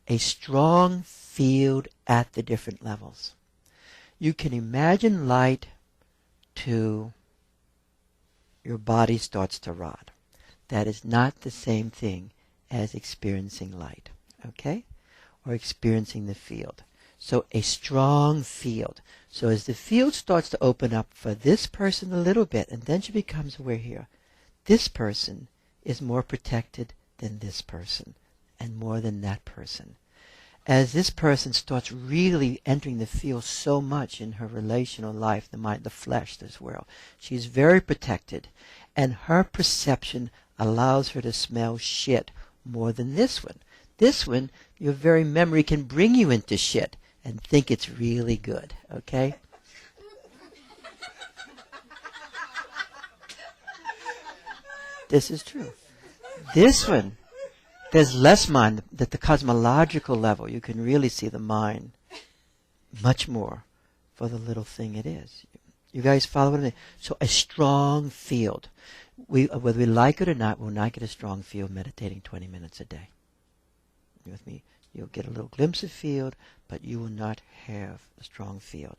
A strong field at the different levels. You can imagine light to your body starts to rot. That is not the same thing as experiencing light. Okay? Or experiencing the field. So a strong field. So as the field starts to open up for this person a little bit, and then she becomes aware here, this person is more protected than this person, and more than that person. As this person starts really entering the field so much in her relational life, the mind, the flesh, this world, she's very protected, and her perception allows her to smell shit more than this one. This one, your very memory can bring you into shit and think it's really good, okay? This is true. This one, there's less mind. At the cosmological level, you can really see the mind much more for the little thing it is. You guys follow what I mean? So a strong field. Whether we like it or not, we'll not get a strong field meditating 20 minutes a day. You with me? You'll get a little glimpse of field, but you will not have a strong field.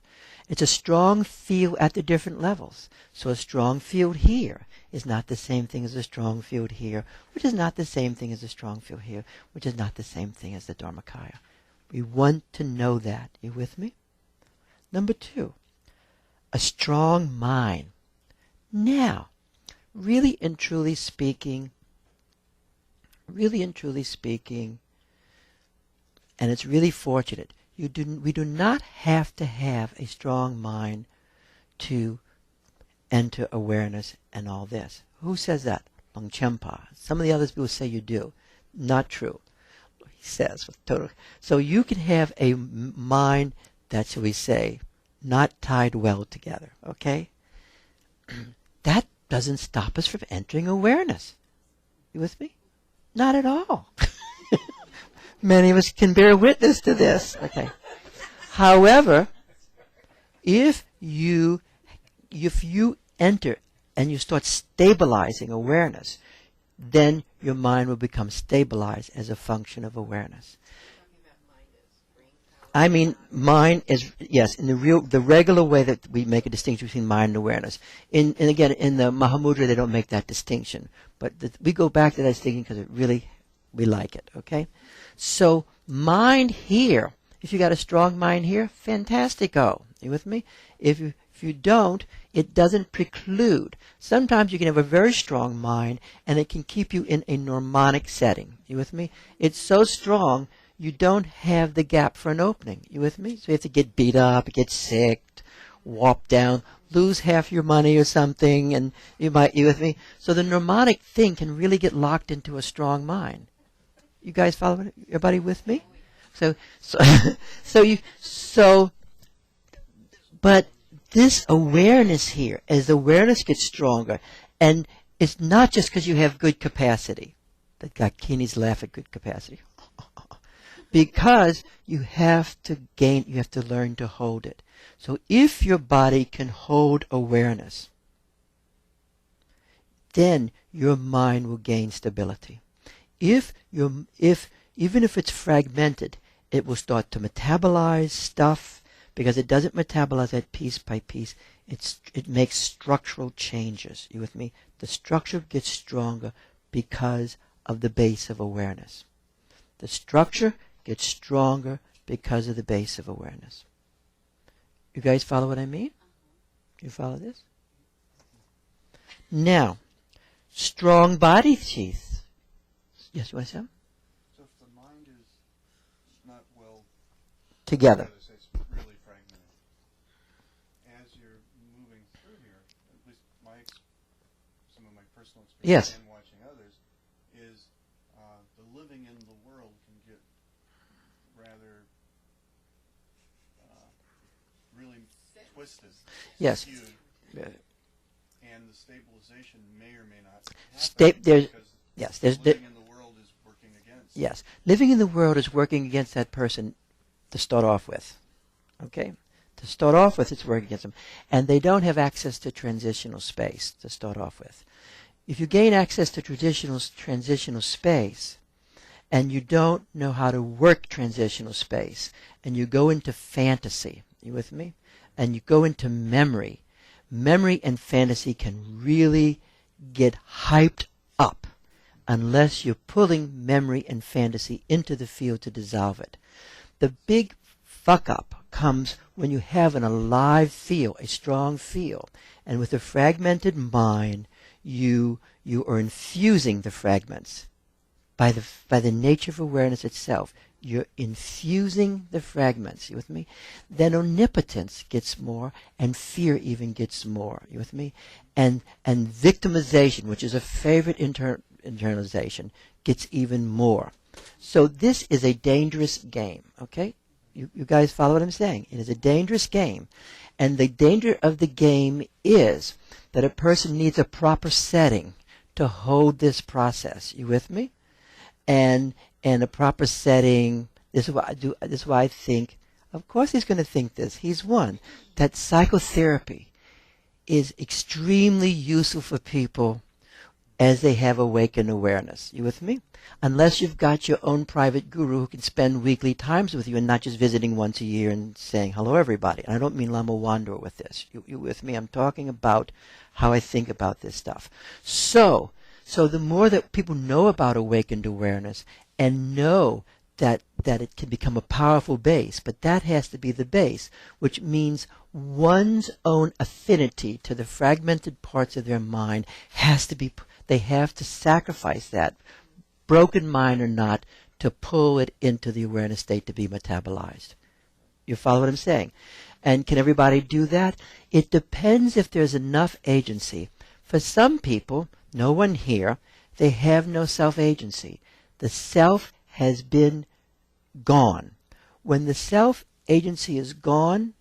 It's a strong field at the different levels. So a strong field here is not the same thing as a strong field here, which is not the same thing as a strong field here, which is not the same thing as the Dharmakaya. We want to know that. You with me? Number 2, a strong mind. Now, really and truly speaking, and it's really fortunate, we do not have to have a strong mind to enter awareness and all this. Who says that? Longchenpa. Some of the others people say you do. Not true. He says with total. So you can have a mind that, shall we say, not tied well together. Okay? That doesn't stop us from entering awareness. You with me? Not at all. Many of us can bear witness to this. Okay. However, if you enter and you start stabilizing awareness, then your mind will become stabilized as a function of awareness. I mean, mind is, yes, in the regular way that we make a distinction between mind and awareness. And again, in the Mahamudra, they don't make that distinction. But we go back to that distinction because we like it, okay? So, mind here, if you got a strong mind here, fantastico. You with me? If you don't, it doesn't preclude. Sometimes you can have a very strong mind, and it can keep you in a normonic setting. You with me? It's so strong, you don't have the gap for an opening. You with me? So you have to get beat up, get sick, warp down, lose half your money or something, and you with me? So the normonic thing can really get locked into a strong mind. You guys follow it? Everybody with me? But this awareness here, as awareness gets stronger, and it's not just because you have good capacity. The Dakinis laugh at good capacity. Because you have to learn to hold it. So if your body can hold awareness, then your mind will gain stability. Even if it's fragmented, it will start to metabolize stuff, because it doesn't metabolize that piece by piece. It makes structural changes. You with me? The structure gets stronger because of the base of awareness. The structure gets stronger because of the base of awareness. You guys follow what I mean? Do you follow this? Now, strong body teeth. Yes, you want to say something? So if the mind is not well Together. it's really fragmented. As you're moving through here, at least some of my personal experience Yes. and watching others, is the living in the world can get rather really twisted, Yes. skewed, and the stabilization may or may not happen There's because living in the world is working against. Yes. Living in the world is working against that person to start off with. Okay? To start off with, it's working against them. And they don't have access to transitional space to start off with. If you gain access to transitional space, and you don't know how to work transitional space, and you go into fantasy, you with me? And you go into memory and fantasy can really get hyped up unless you're pulling memory and fantasy into the field to dissolve it. The big fuck up comes when you have an alive feel, a strong feel, and with a fragmented mind, you are infusing the fragments by the nature of awareness itself. You're infusing the fragments. You with me? Then omnipotence gets more, and fear even gets more. You with me? And victimization, which is a favorite internalization, gets even more. So this is a dangerous game. Okay? You guys follow what I'm saying? It is a dangerous game, and the danger of the game is that a person needs a proper setting to hold this process. You with me? And a proper setting. This is what I do. This is why I think. Of course, he's going to think this. He's one that psychotherapy is extremely useful for people as they have awakened awareness. You with me? Unless you've got your own private guru who can spend weekly times with you and not just visiting once a year and saying hello everybody. And I don't mean Lama Wandor with this. You with me? I'm talking about how I think about this stuff. So the more that people know about awakened awareness and know that it can become a powerful base, but that has to be the base, which means one's own affinity to the fragmented parts of their mind has to be, they have to sacrifice that, broken mind or not, to pull it into the awareness state to be metabolized. You follow what I'm saying? And can everybody do that? It depends if there's enough agency. For some people, no one here, they have no self-agency. The self has been gone. When the self-agency is gone,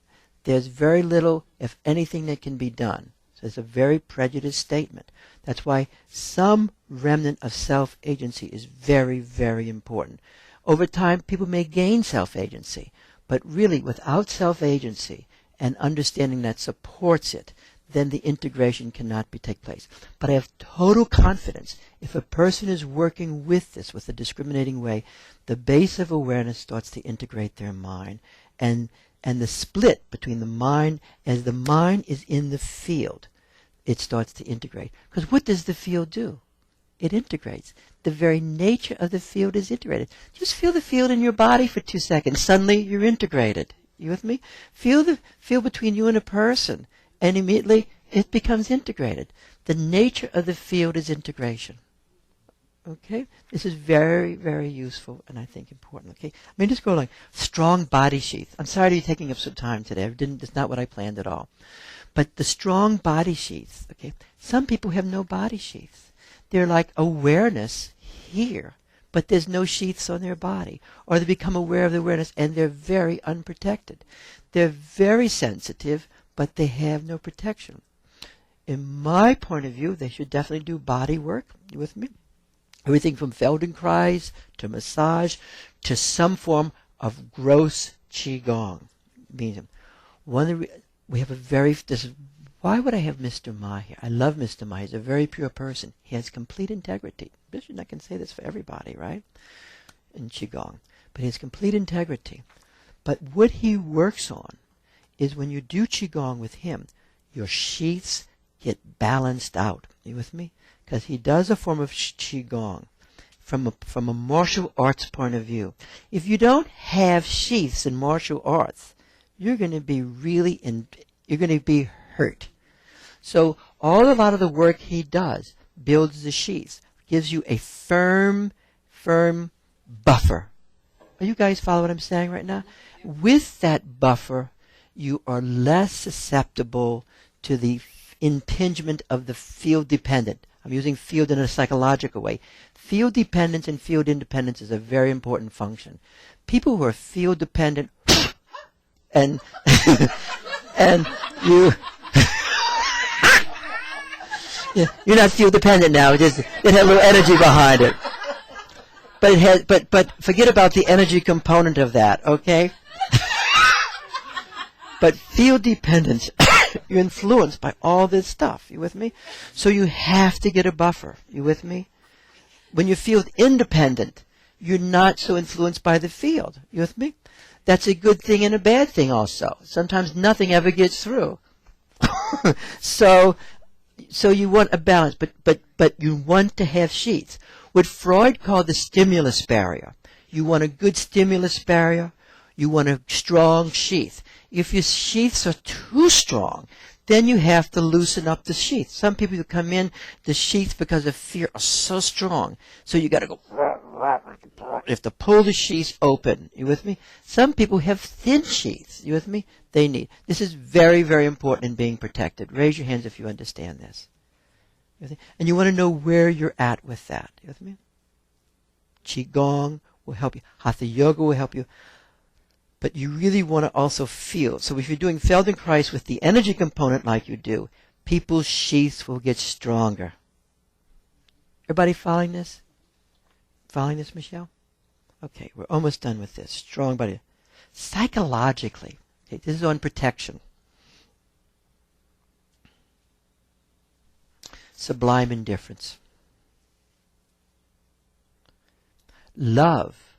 there's very little, if anything, that can be done. So it's a very prejudiced statement. That's why some remnant of self-agency is very, very important. Over time, people may gain self-agency, but really without self-agency and understanding that supports it, then the integration cannot take place. But I have total confidence if a person is working with this, with a discriminating way, the base of awareness starts to integrate their mind, and the split between the mind, as the mind is in the field, it starts to integrate. Because what does the field do? It integrates. The very nature of the field is integrated. Just feel the field in your body for 2 seconds. Suddenly you're integrated. You with me? Feel the field between you and a person, and immediately it becomes integrated. The nature of the field is integration. Okay? This is very, very useful and I think important. Okay? I mean, just go like strong body sheath. I'm sorry to be taking up some time today. It's not what I planned at all. But the strong body sheaths, okay? Some people have no body sheaths. They're like awareness here, but there's no sheaths on their body. Or they become aware of the awareness and they're very unprotected. They're very sensitive, but they have no protection. In my point of view, they should definitely do body work. You with me? Everything from Feldenkrais to massage to some form of gross Qigong. Means we have a very, why would I have Mr. Ma here? I love Mr. Ma. He's a very pure person. He has complete integrity. I can say this for everybody, right? In Qigong. But he has complete integrity. But what he works on is when you do Qigong with him, your sheaths get balanced out. Are you with me? Because he does a form of Qigong from a martial arts point of view. If you don't have sheaths in martial arts, you're going to be you're going to be hurt. So a lot of the work he does builds the sheaths, gives you a firm buffer. Are you guys follow what I'm saying right now? With that buffer, you are less susceptible to the impingement of the field dependent. I'm using field in a psychological way. Field dependence and field independence is a very important function. People who are field dependent and and you're not field dependent now. It has a little energy behind it. But it has but forget about the energy component of that, okay? But field dependence, you're influenced by all this stuff. You with me? So you have to get a buffer. You with me? When you're field independent, you're not so influenced by the field. You with me? That's a good thing and a bad thing also. Sometimes nothing ever gets through. So you want a balance, but you want to have sheaths. What Freud called the stimulus barrier. You want a good stimulus barrier. You want a strong sheath. If your sheaths are too strong, then you have to loosen up the sheath. Some people who come in, the sheaths because of fear are so strong. So you got to go, you have to pull the sheaths open. You with me? Some people have thin sheaths. You with me? This is very, very important in being protected. Raise your hands if you understand this. And you want to know where you're at with that. You with me? Qigong will help you. Hatha Yoga will help you. But you really want to also feel. So if you're doing Feldenkrais with the energy component like you do, people's sheaths will get stronger. Everybody following this? Following this, Michelle? Okay, we're almost done with this. Strong body. Psychologically, okay, this is on protection. Sublime indifference. Love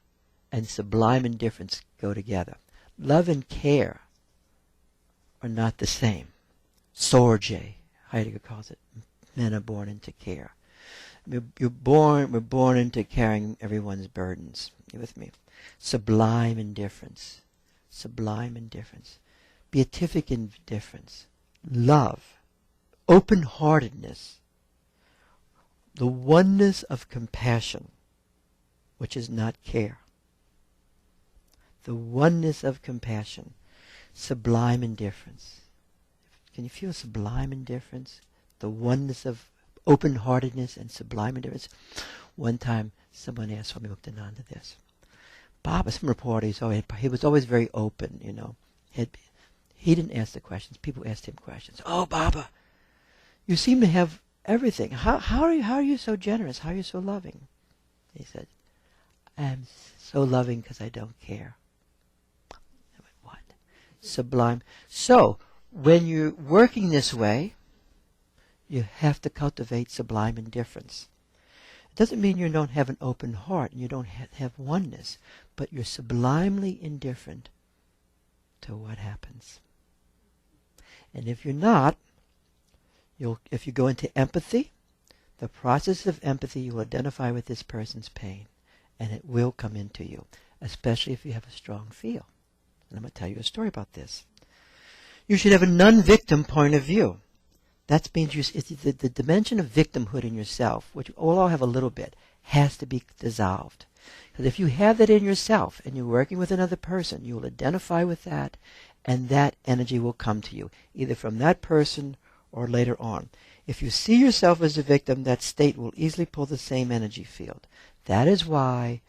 and sublime indifference go together. Love and care are not the same. Sorge, Heidegger calls it. Men are born into care. We're born into carrying everyone's burdens. You with me? Sublime indifference. Sublime indifference. Beatific indifference. Love. Open-heartedness. The oneness of compassion, which is not care. The oneness of compassion. Sublime indifference. Can you feel sublime indifference? The oneness of open-heartedness and sublime indifference. One time, someone asked Swami Muktananda this. Baba, some reporter, he was always very open, you know. He didn't ask the questions. People asked him questions. Oh, Baba, you seem to have everything. How are you so generous? How are you so loving? He said, I'm so loving because I don't care. I went, what? Sublime. So, when you're working this way, you have to cultivate sublime indifference. It doesn't mean you don't have an open heart and you don't have oneness, but you're sublimely indifferent to what happens. And if you're not, if you go into empathy, the process of empathy, you will identify with this person's pain, and it will come into you, especially if you have a strong feel. And I'm going to tell you a story about this. You should have a non-victim point of view. That means it's the dimension of victimhood in yourself, which we all have a little bit, has to be dissolved. Because if you have that in yourself and you're working with another person, you will identify with that, and that energy will come to you, either from that person or later on. If you see yourself as a victim, that state will easily pull the same energy field. That is why,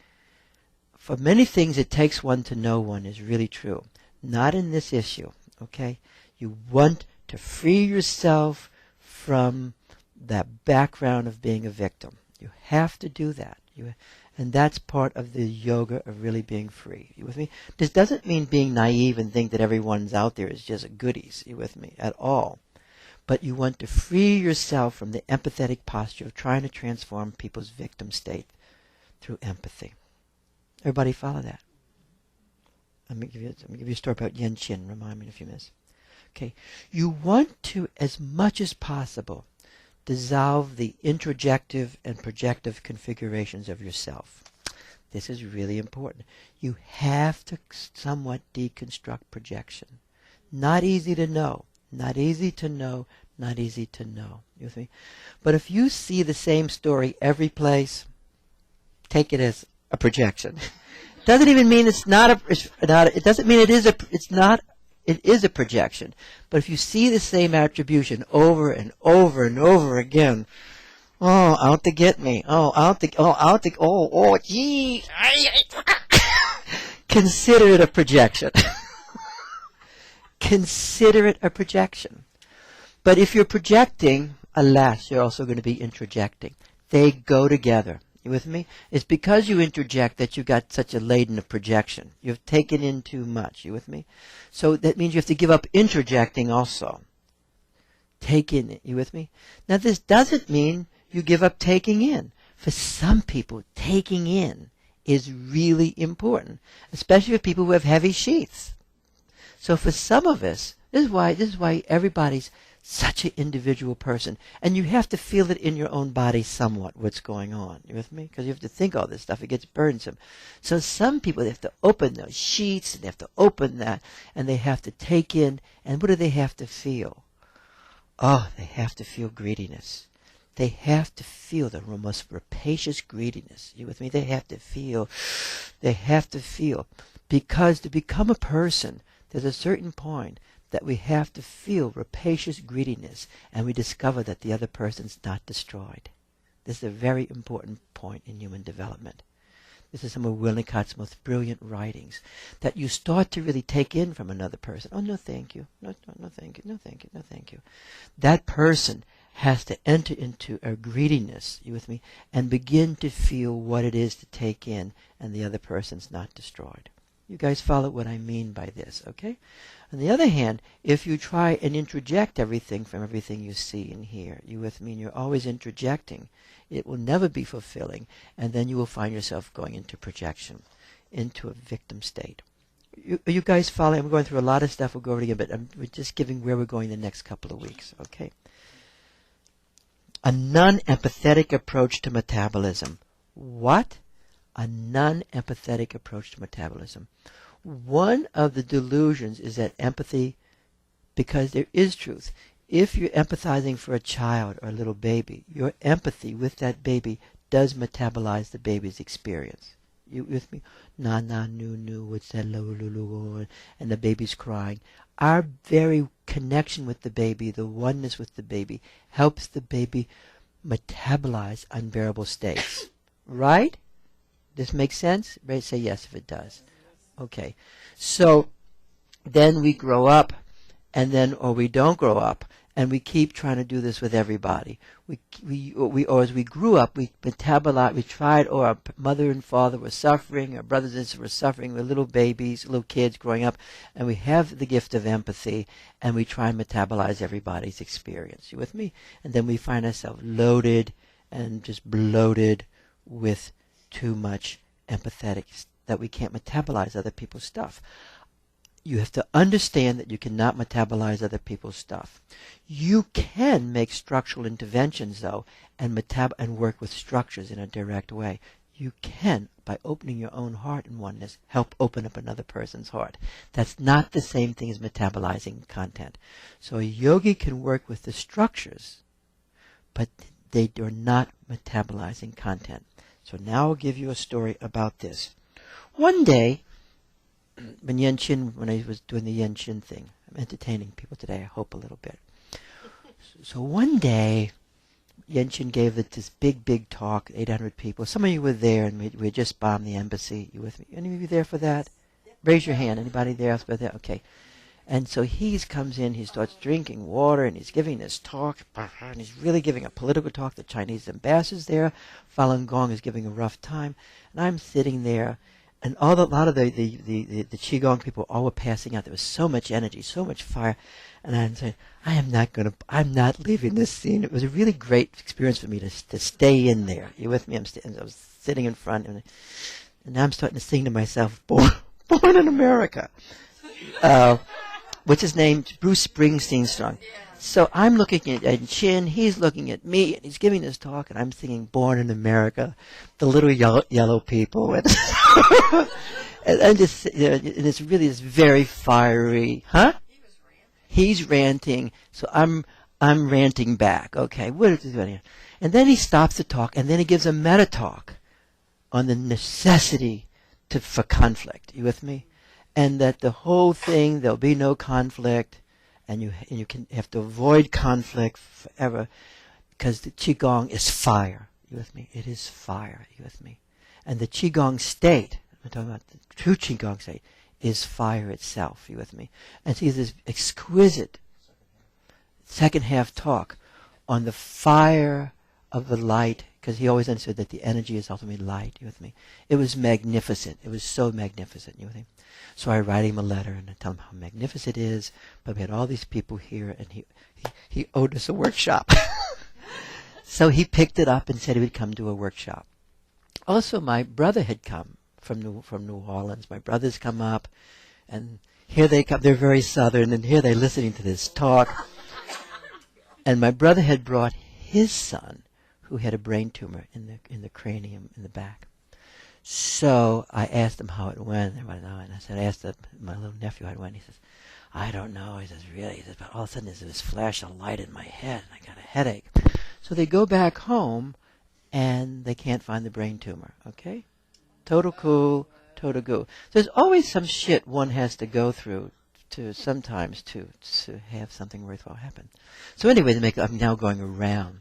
for many things, it takes one to know one is really true. Not in this issue, okay? You want to free yourself from that background of being a victim. You have to do that. And that's part of the yoga of really being free. You with me? This doesn't mean being naive and think that everyone's out there is just goodies. You with me? At all. But you want to free yourself from the empathetic posture of trying to transform people's victim state through empathy. Everybody follow that? Let me give you a story about Yen Chin. Remind me in a few minutes. Okay. You want to, as much as possible, dissolve the introjective and projective configurations of yourself. This is really important. You have to somewhat deconstruct projection. Not easy to know. Not easy to know. Not easy to know. You with me? But if you see the same story every place, take it as a projection. Doesn't even mean it's not a. It doesn't mean it is a. It's not. It is a projection. But if you see the same attribution over and over and over again, oh, out to get me. Oh, out to. Oh, gee. Consider it a projection. Consider it a projection. But if you're projecting, alas, you're also going to be introjecting. They go together. You with me? It's because you interject that you got such a laden of projection. You've taken in too much. You with me? So that means you have to give up interjecting also. Take in it. You with me? Now this doesn't mean you give up taking in. For some people, taking in is really important, especially for people who have heavy sheaths. So for some of us, this is why everybody's such an individual person. And you have to feel it in your own body somewhat, what's going on. You with me? Because you have to think all this stuff. It gets burdensome. So some people, they have to open those sheets, and they have to open that, and they have to take in, and what do they have to feel? Oh, they have to feel greediness. They have to feel the most rapacious greediness. You with me? They have to feel. Because to become a person, there's a certain point that we have to feel rapacious greediness, and we discover that the other person's not destroyed. This is a very important point in human development. This is some of Winnicott's most brilliant writings, that you start to really take in from another person. Oh, no, thank you. No, thank you. No, thank you. No, thank you. That person has to enter into a greediness, you with me, and begin to feel what it is to take in, and the other person's not destroyed. You guys follow what I mean by this, okay? On the other hand, if you try and introject everything from everything you see and hear, you with me, and you're always introjecting, it will never be fulfilling, and then you will find yourself going into projection, into a victim state. You guys follow? I'm going through a lot of stuff. We'll go over it again, but we're just giving where we're going the next couple of weeks, okay? A non-empathetic approach to metabolism. What? A non-empathetic approach to metabolism. One of the delusions is that empathy, because there is truth, if you're empathizing for a child or a little baby, your empathy with that baby does metabolize the baby's experience. You with me? Na na nu nu, what's that? And the baby's crying. Our very connection with the baby, the oneness with the baby, helps the baby metabolize unbearable states. Right? This makes sense? Right? Say yes if it does. Okay. So then we grow up, or we don't grow up, and we keep trying to do this with everybody. Or as we grew up, we metabolized. We tried, or our mother and father were suffering, our brothers and sisters were suffering. We're little babies, little kids growing up, and we have the gift of empathy, and we try and metabolize everybody's experience. You with me? And then we find ourselves loaded and just bloated with too much empathetic, that we can't metabolize other people's stuff. You have to understand that you cannot metabolize other people's stuff. You can make structural interventions, though, and work with structures in a direct way. You can, by opening your own heart in oneness, help open up another person's heart. That's not the same thing as metabolizing content. So a yogi can work with the structures, but they are not metabolizing content. So now I'll give you a story about this. One day, when I was doing the Yen Chin thing, I'm entertaining people today, I hope a little bit. So one day, Yen Chin gave this big talk, 800 people. Some of you were there, and we had just bombed the embassy. You with me? Any of you there for that? Raise your hand. Anybody there? Okay. And so he comes in, he starts drinking water, and he's giving this talk, and he's really giving a political talk. The Chinese ambassador's there. Falun Gong is giving a rough time. And I'm sitting there, and a lot of the Qigong people all were passing out. There was so much energy, so much fire. And I'm saying, I'm not leaving this scene. It was a really great experience for me to stay in there. You with me? I was sitting in front, and now I'm starting to sing to myself, Born in America. Which is named Bruce Springsteen song. So I'm looking at Chin, he's looking at me, and he's giving this talk, and I'm singing Born in America, the little yellow people. And, and it's really this very fiery, huh? He's ranting, so I'm ranting back. Okay, what is he doing here? And then he stops the talk, and then he gives a meta talk on the necessity for conflict. You with me? And that the whole thing, there'll be no conflict, and you have to avoid conflict forever, because the Qigong is fire. You with me? It is fire. You with me? And the Qigong state, I'm talking about the true Qigong state, is fire itself. You with me? And see this exquisite second half talk on the fire of the light, because he always understood that the energy is ultimately light. You with me? It was magnificent. It was so magnificent. You with me? So I write him a letter and I tell him how magnificent it is. But we had all these people here, and he owed us a workshop. So he picked it up and said he would come to a workshop. Also, my brother had come from New Orleans. My brothers come up, and here they come. They're very southern, and here they're listening to this talk. And my brother had brought his son, who had a brain tumor in the cranium in the back. So I asked him how it went, and I asked my little nephew how it went. He says, I don't know. He says, really? He says, but all of a sudden there's this flash of light in my head, and I got a headache. So they go back home, and they can't find the brain tumor. Okay? Total cool, total goo. There's always some shit one has to go through sometimes to have something worthwhile happen. So anyway, I'm now going around,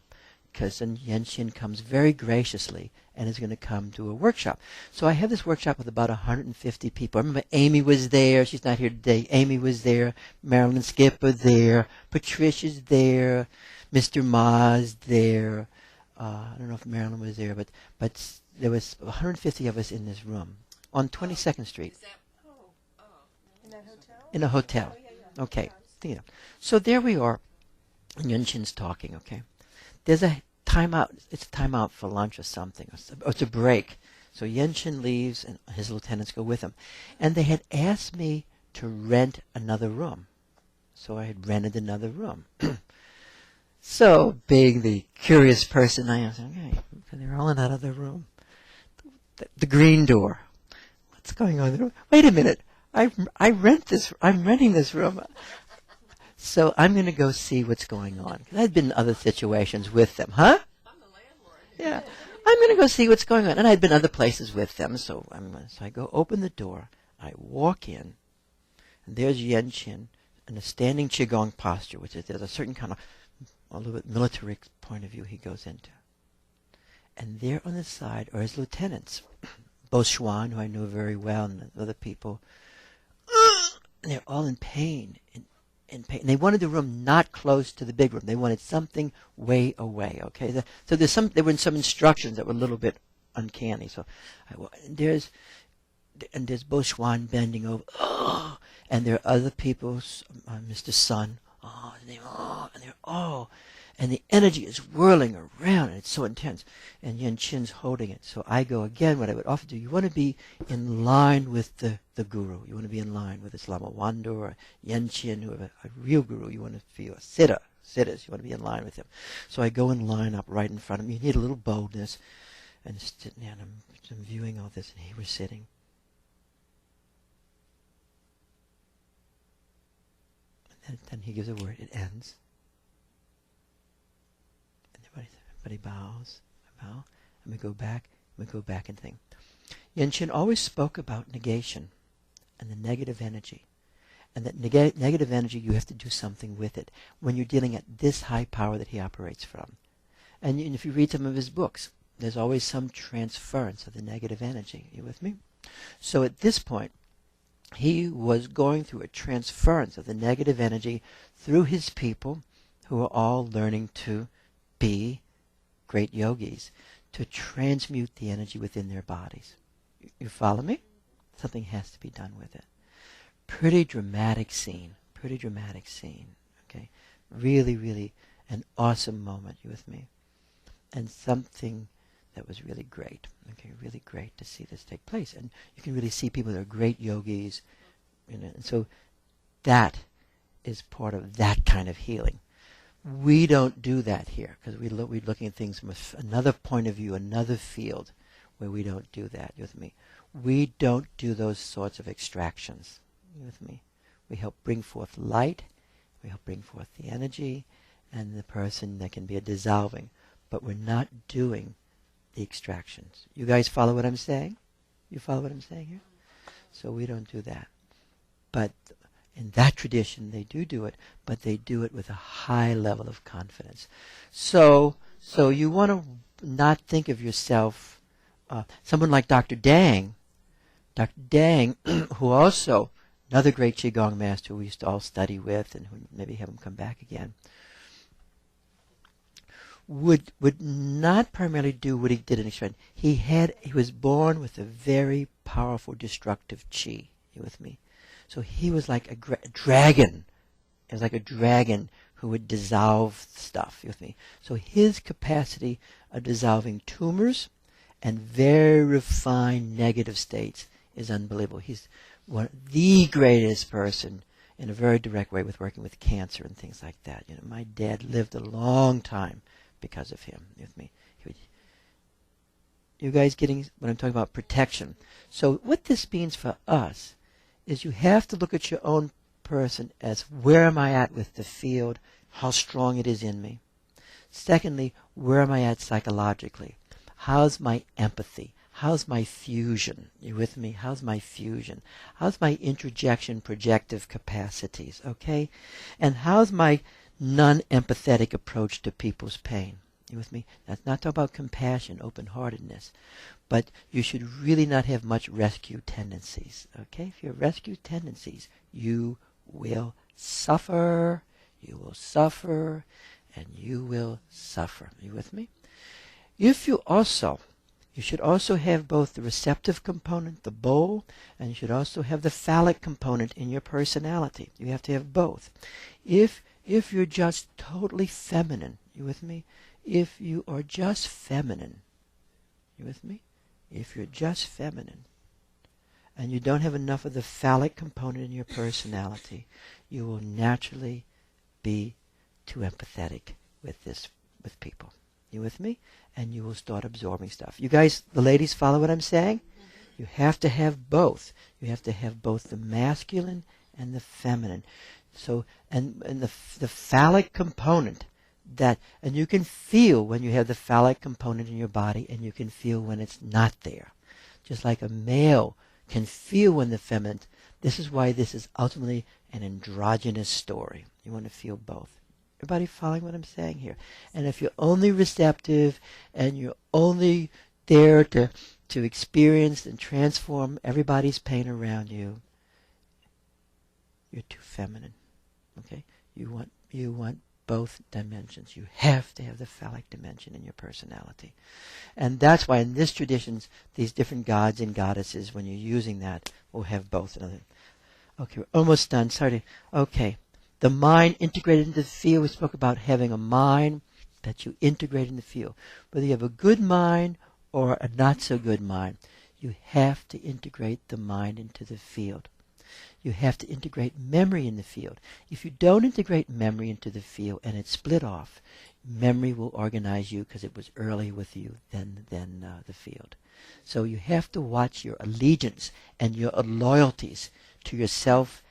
because then Yen Chin comes very graciously and is going to come do a workshop. So I have this workshop with about 150 people. I remember Amy was there. She's not here today. Amy was there. Marilyn Skipper there. Patricia's there. Mr. Ma's there. I don't know if Marilyn was there, but there was 150 of us in this room on 22nd Street. Is that, In that hotel? In a hotel. Oh, yeah. Okay. So there we are. And Yen Chin's talking, okay. There's a timeout. It's a timeout for lunch or something. Or it's a break. So Yen Chin leaves, and his lieutenants go with him. And they had asked me to rent another room. So I had rented another room. So, being the curious person I am, okay, they're all in that other room. The green door. What's going on there? Wait a minute. I'm renting this room. So I'm going to go see what's going on. I'd been in other situations with them. Huh? I'm the landlord. Yeah. I'm going to go see what's going on. And I'd been other places with them. So I go open the door. I walk in. And there's Yen Chin in a standing Qigong posture, which is there's a certain kind of a little bit military point of view he goes into. And there on the side are his lieutenants. Bo Xuan, who I know very well, and other people. And they're all in pain. In pain. And they wanted the room not close to the big room. They wanted something way away. Okay, so there were some instructions that were a little bit uncanny. So there's Bo Xuan bending over. Oh, and there are other people, Mr. Sun. Oh, and they're And the energy is whirling around, and it's so intense. And Yen Qin's holding it. So I go again, what I would often do, you want to be in line with the guru. You want to be in line with Lama Wando or Yen Qin, who are a real guru. You want to feel a siddhas. You want to be in line with him. So I go and line up right in front of him. You need a little boldness. And sitting there, and I'm viewing all this, and he was sitting. And then he gives a word. It ends. Everybody bows, I bow, and we go back and think. Yen Qin always spoke about negation and the negative energy. And that negative energy, you have to do something with it when you're dealing at this high power that he operates from. And if you read some of his books, there's always some transference of the negative energy. Are you with me? So at this point, he was going through a transference of the negative energy through his people who are all learning to be great yogis, to transmute the energy within their bodies. You follow me? Something has to be done with it. Pretty dramatic scene. Okay? Really, really an awesome moment. You with me? And something that was really great. Okay, really great to see this take place. And you can really see people that are great yogis. And so that is part of that kind of healing. We don't do that here because we're looking at things from another point of view, another field where we don't do that. You with me? We don't do those sorts of extractions. You with me? We help bring forth light. We help bring forth the energy and the person that can be a dissolving. But we're not doing the extractions. You guys follow what I'm saying? You follow what I'm saying here? So we don't do that. But in that tradition, they do it, but they do it with a high level of confidence. So you want to not think of yourself, someone like Dr. Dang, who also, another great Qigong master we used to all study with, and who maybe have him come back again, would not primarily do what he did in extraction. He was born with a very powerful destructive Qi. You with me? So he was like a dragon. It was like a dragon who would dissolve stuff. You with me? So his capacity of dissolving tumors and very refined negative states is unbelievable. He's the greatest person in a very direct way with working with cancer and things like that. My dad lived a long time because of him. You with me? You guys getting what I'm talking about? Protection. So what this means for us is you have to look at your own person as, where am I at with the field, how strong it is in me. Secondly, where am I at psychologically? How's my empathy? How's my fusion? You with me? How's my fusion? How's my introjection projective capacities? Okay? And how's my non-empathetic approach to people's pain? You with me? That's not talking about compassion, open-heartedness. But you should really not have much rescue tendencies. Okay? If you have rescue tendencies, you will suffer. You will suffer. And you will suffer. Are you with me? You should also have both the receptive component, the bowl, and you should also have the phallic component in your personality. You have to have both. If you're just totally feminine, you with me? If you are just feminine, you with me? If you're just feminine, and you don't have enough of the phallic component in your personality, you will naturally be too empathetic with people. You with me? And you will start absorbing stuff. You guys, the ladies, follow what I'm saying? You have to have both. You have to have both the masculine and the feminine. So, and the phallic component, and you can feel when you have the phallic component in your body, and you can feel when it's not there. Just like a male can feel when the feminine. This is why this is ultimately an androgynous story. You want to feel both. Everybody following what I'm saying here? And if you're only receptive and you're only there to experience and transform everybody's pain around you, you're too feminine. Okay? You want both dimensions. You have to have the phallic dimension in your personality. And that's why in this traditions, these different gods and goddesses, when you're using that, will have both. Okay, we're almost done. Sorry. Okay. The mind integrated into the field. We spoke about having a mind that you integrate in the field. Whether you have a good mind or a not so good mind, you have to integrate the mind into the field. You have to integrate memory in the field. If you don't integrate memory into the field and it's split off, memory will organize you because it was earlier with you than the field. So you have to watch your allegiance and your loyalties to yourself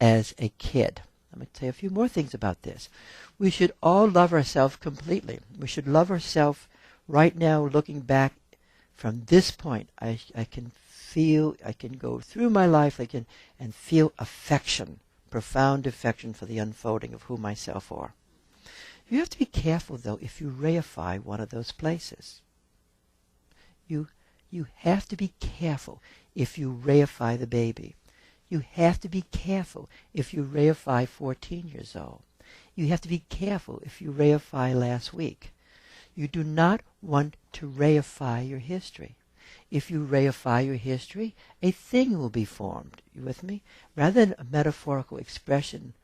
as a kid. I'm going to tell you a few more things about this. We should all love ourselves completely. We should love ourselves right now, looking back from this point. I can feel, I can go through my life and feel affection, profound affection for the unfolding of who myself are. You have to be careful, though, if you reify one of those places. You have to be careful if you reify the baby. You have to be careful if you reify 14 years old. You have to be careful if you reify last week. You do not want to reify your history. If you reify your history, a thing will be formed. You with me? Rather than a metaphorical expression.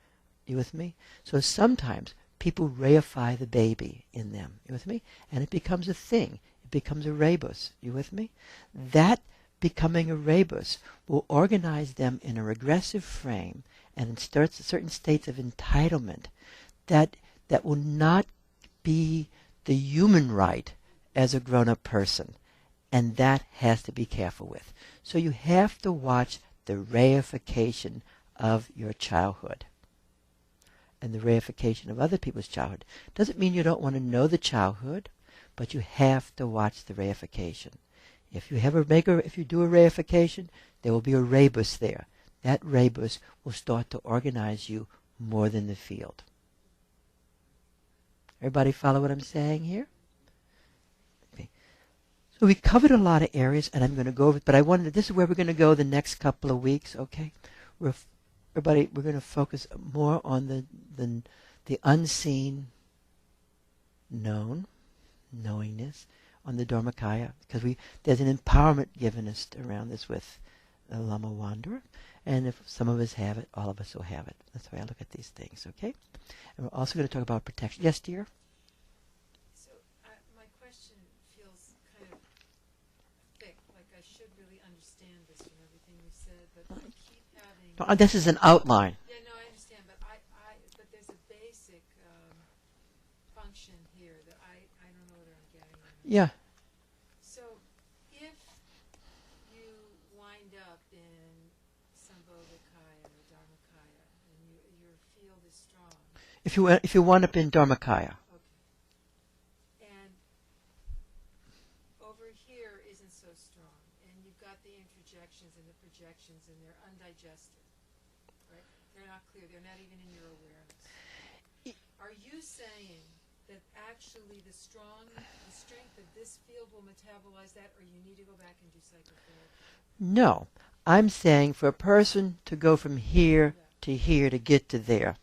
You with me? So sometimes people reify the baby in them. You with me? And it becomes a thing. It becomes a rebus. You with me? That becoming a rebus will organize them in a regressive frame and in certain states of entitlement that will not be the human right as a grown-up person. And that has to be careful with. So you have to watch the reification of your childhood and the reification of other people's childhood. Doesn't mean you don't want to know the childhood, but you have to watch the reification. If you do a reification, there will be a rebus there. That rebus will start to organize you more than the field. Everybody follow what I'm saying here? Okay. So we covered a lot of areas, and I'm going to go over it, but this is where we're going to go the next couple of weeks, okay? We're going to focus more on the unseen knowingness, on the Dharmakaya, because there's an empowerment given us around this with the Lama Wanderer, and if some of us have it, all of us will have it. That's the way I look at these things, okay? And we're also going to talk about protection. Yes, dear? So my question feels kind of thick, like I should really understand this from everything you said, but I keep having... This is an outline. Yeah, no, I understand, but but there's a basic function here that I don't know whether I'm getting. Yeah. So if you wind up in Sambhogakaya or Dharmakaya and your field is strong. If you wind up in Dharmakaya. Okay. And over here isn't so strong, and you've got the interjections and the projections, and they're undigested, right? They're not clear. They're not even in your awareness. Are you saying that actually the strength of this field will metabolize that, or you need to go back and do psychotherapy? No. I'm saying for a person to go from here to here to get to there,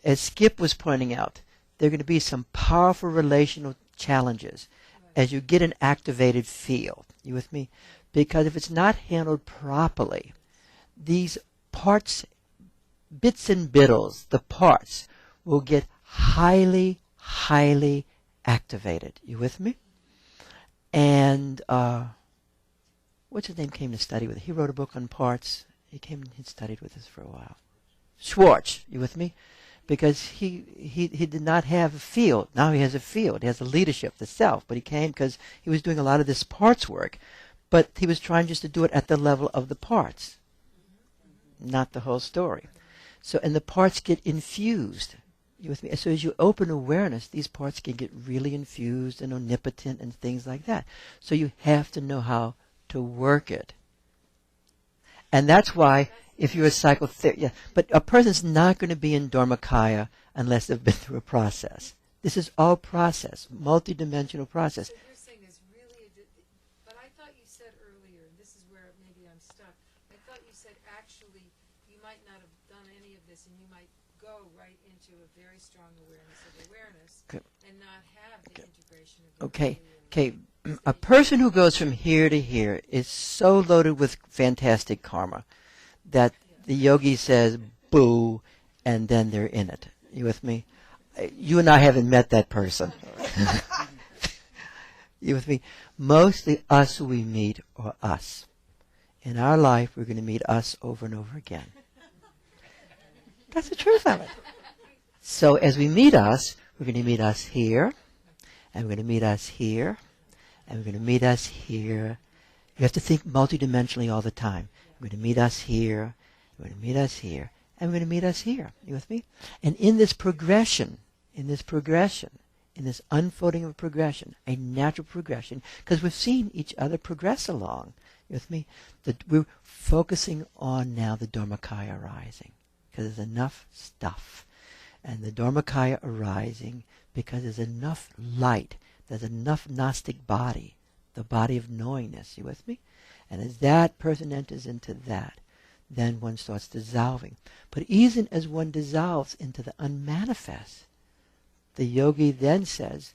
as Skip was pointing out, there are going to be some powerful relational challenges as you get an activated field. You with me? Because if it's not handled properly, these parts, bits and bittles, the parts, will get highly activated. You with me? And what's his name came to study with us? He wrote a book on parts. He studied with us for a while. Schwartz, you with me? Because he did not have a field. Now he has a field. He has a leadership, the self. But he came because he was doing a lot of this parts work. But he was trying just to do it at the level of the parts, not the whole story. So, and the parts get infused. You with me? So as you open awareness, these parts can get really infused and omnipotent and things like that. So you have to know how to work it. And that's why if you're a psychotherapist, but a person's not going to be in Dharmakaya unless they've been through a process. This is all process, multidimensional process. So you're saying there's really but I thought you said earlier, and this is where maybe I'm stuck, I thought you said actually you might not have done any of this and you might go right into a very strong awareness of awareness and not have the integration of Okay. A person who goes from here to here is so loaded with fantastic karma that the yogi says, boo, and then they're in it. You with me? You and I haven't met that person. You with me? Mostly us who we meet are us. In our life, we're going to meet us over and over again. That's the truth of it. So as we meet us, we're going to meet us here, and we're going to meet us here, and we're going to meet us here. You have to think multidimensionally all the time. We're going to meet us here, we're going to meet us here, and we're going to meet us here. You with me? And in this progression, in this unfolding of progression, a natural progression, because we've seen each other progress along. You with me? We're focusing on now the Dharmakaya arising, because there's enough stuff. And the Dharmakaya arising because there's enough light, there's enough Gnostic body, the body of knowingness. You with me? And as that person enters into that, then one starts dissolving. But even as one dissolves into the unmanifest, the yogi then says,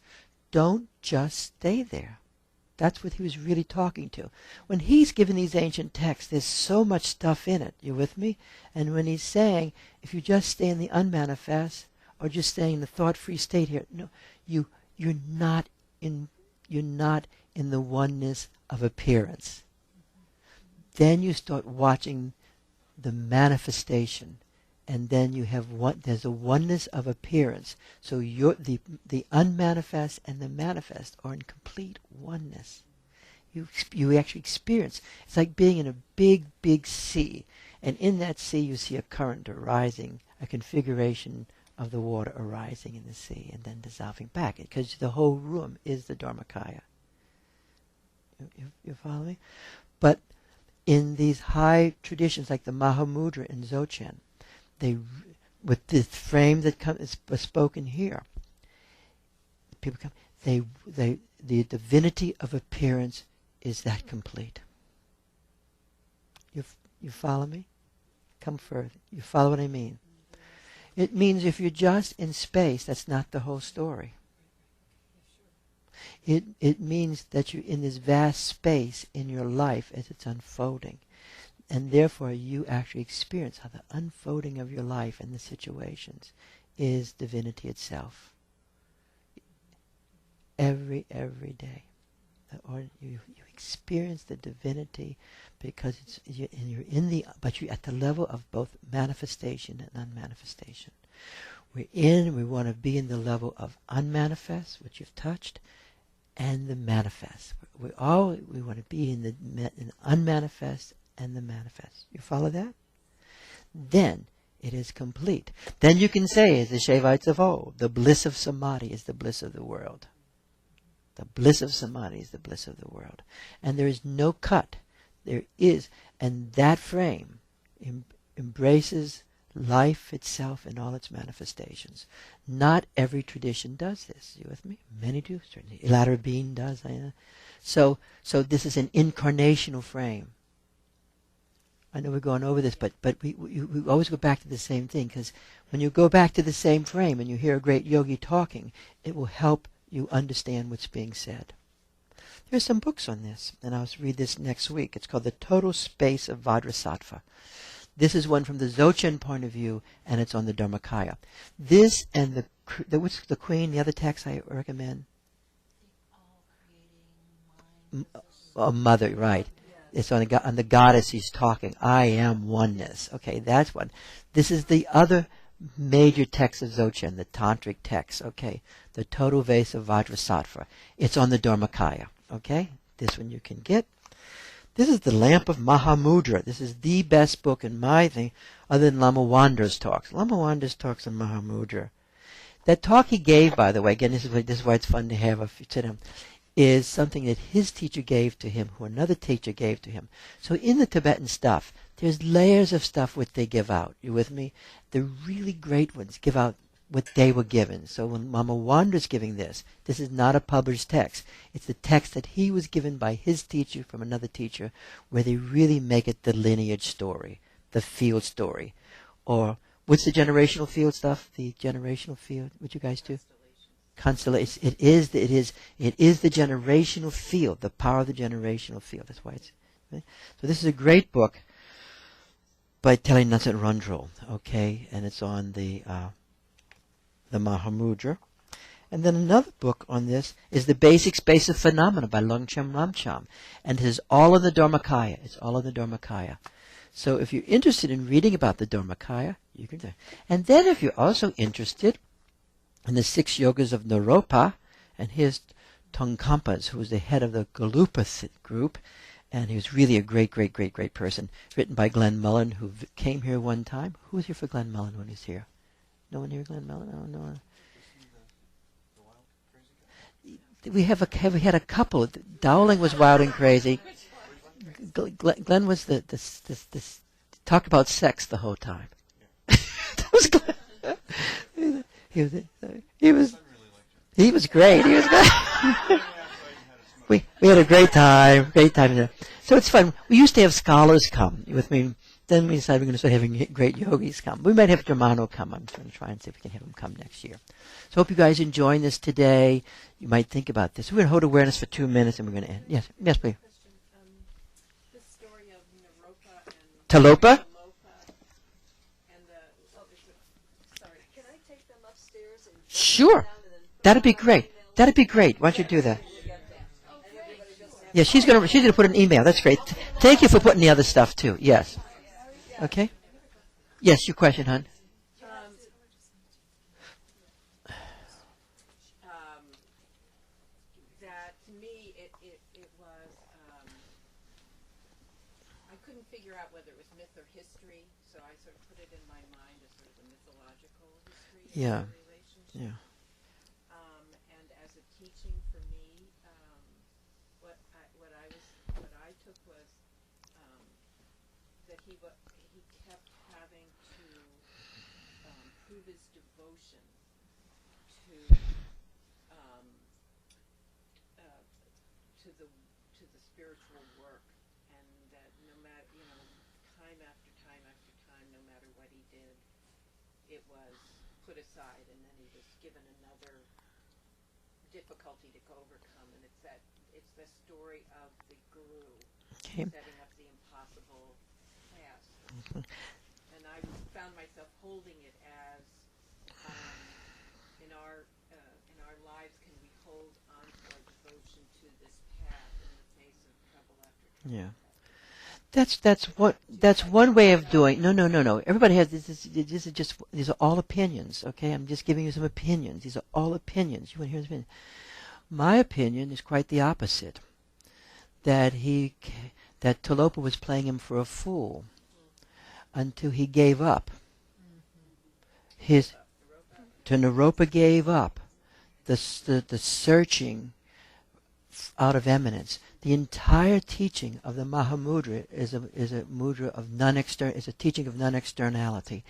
don't just stay there. That's what he was really talking to. When he's given these ancient texts, there's so much stuff in it. You with me? And when he's saying, if you just stay in the unmanifest, or just staying in the thought-free state here, no, you're not in the oneness of appearance. Then you start watching the manifestation, and then you have there's a oneness of appearance. So the unmanifest and the manifest are in complete oneness. You actually experience. It's like being in a big, big sea, and in that sea you see a current arising, a configuration of the water arising in the sea and then dissolving back, because the whole room is the Dharmakaya. You follow me? But in these high traditions like the Mahamudra in Dzogchen, they, with this frame that is spoken here, people come. The divinity of appearance is that complete. You follow me? Come further. You follow what I mean? It means if you're just in space, that's not the whole story. It means that you're in this vast space in your life as it's unfolding. And therefore you actually experience how the unfolding of your life and the situations is divinity itself. Every day. You experience the divinity because you're at the level of both manifestation and unmanifestation. We want to be in the level of unmanifest, which you've touched, and the manifest. We want to be in the unmanifest and the manifest. You follow that? Then it is complete. Then you can say, as the Shaivites of old, the bliss of samadhi is the bliss of the world. The bliss of samadhi is the bliss of the world. And there is no cut. There is. And that frame embraces life itself in all its manifestations. Not every tradition does this. You with me? Many do. Certainly. Elatter Bean does. So this is an incarnational frame. I know we're going over this, but we always go back to the same thing, because when you go back to the same frame and you hear a great yogi talking, it will help you understand what's being said. There's some books on this, and I'll read this next week. It's called The Total Space of Vajrasattva. This is one from the Dzogchen point of view, and it's on the Dharmakaya. This and what's the Queen, the other text I recommend? Mother, right. It's on the goddess he's talking. I am oneness. Okay, that's one. This is the other major text of Dzogchen, the tantric text. Okay, the Total Vase of Vajrasattva. It's on the Dharmakaya. Okay, this one you can get. This is the Lamp of Mahamudra. This is the best book in my thing, other than Lama Wander's talks. Lama Wander's talks on Mahamudra. That talk he gave, by the way, again, this is why it's fun to have to him, is something that his teacher gave to him, who another teacher gave to him. So in the Tibetan stuff, there's layers of stuff which they give out. You with me? The really great ones give out what they were given. So when Lama Wander's giving this is not a published text. It's the text that he was given by his teacher from another teacher, where they really make it the lineage story, the field story. Or what's the generational field stuff? The generational field, what you guys do? Constellation. It is the generational field, the power of the generational field. That's why it's. Right? So this is a great book. by Telly Nusset Rundrel, okay, and it's on the Mahamudra. And then another book on this is The Basic Space of Phenomena by Longchen Ramcham, and it is all in the Dharmakaya. It's all in the Dharmakaya. So if you're interested in reading about the Dharmakaya, you can do it. And then if you're also interested in the 6 yogas of Naropa, and here's Tongkampas, who was the head of the Galupa group, and he was really a great, great, great, great person, written by Glenn Mullen, who came here one time. Who was here for Glenn Mullen when he was here? No one here, Glenn Mullen? Oh, no one. We had a couple. Dowling was wild and crazy. Glenn was the talk about sex the whole time. That was Glenn. He was great. He was good. we had a great time. So it's fun. We used to have scholars come with me. Then we decided we're going to start having great yogis come. We might have Germano come. I'm going to try and see if we can have him come next year. So hope you guys enjoying this today. You might think about this. We're going to hold awareness for 2 minutes and we're going to end. Yes, please. This story of Naropa and Talopa? Sorry, can I take them upstairs and Sure. That'd be great. Why don't you do that? Yeah, she's gonna put an email. That's great. Thank you for putting the other stuff too. Yes. Okay. Yes, your question, hon. That to me it was I couldn't figure out whether it was myth or history, so I sort of put it in my mind as sort of a mythological history of Yeah. the relationship. Yeah. And as a teaching for me, what I took was that he kept having to prove his devotion to the spiritual work, and that no matter time after time after time, no matter what he did, it was put aside, and then he was given another difficulty to overcome, and it's the story of the guru setting up the impossible task. And I found myself holding it as in our lives, can we hold on to our devotion to this path in the face of trouble after trouble? Yeah. That's one way of doing. No. Everybody has this. These are all opinions. Okay, I'm just giving you some opinions. These are all opinions. You want to hear this opinion? My opinion is quite the opposite. That Talopa was playing him for a fool until he gave up. Naropa gave up the searching out of eminence. The entire teaching of the Mahamudra is a mudra of is a teaching of non-externality.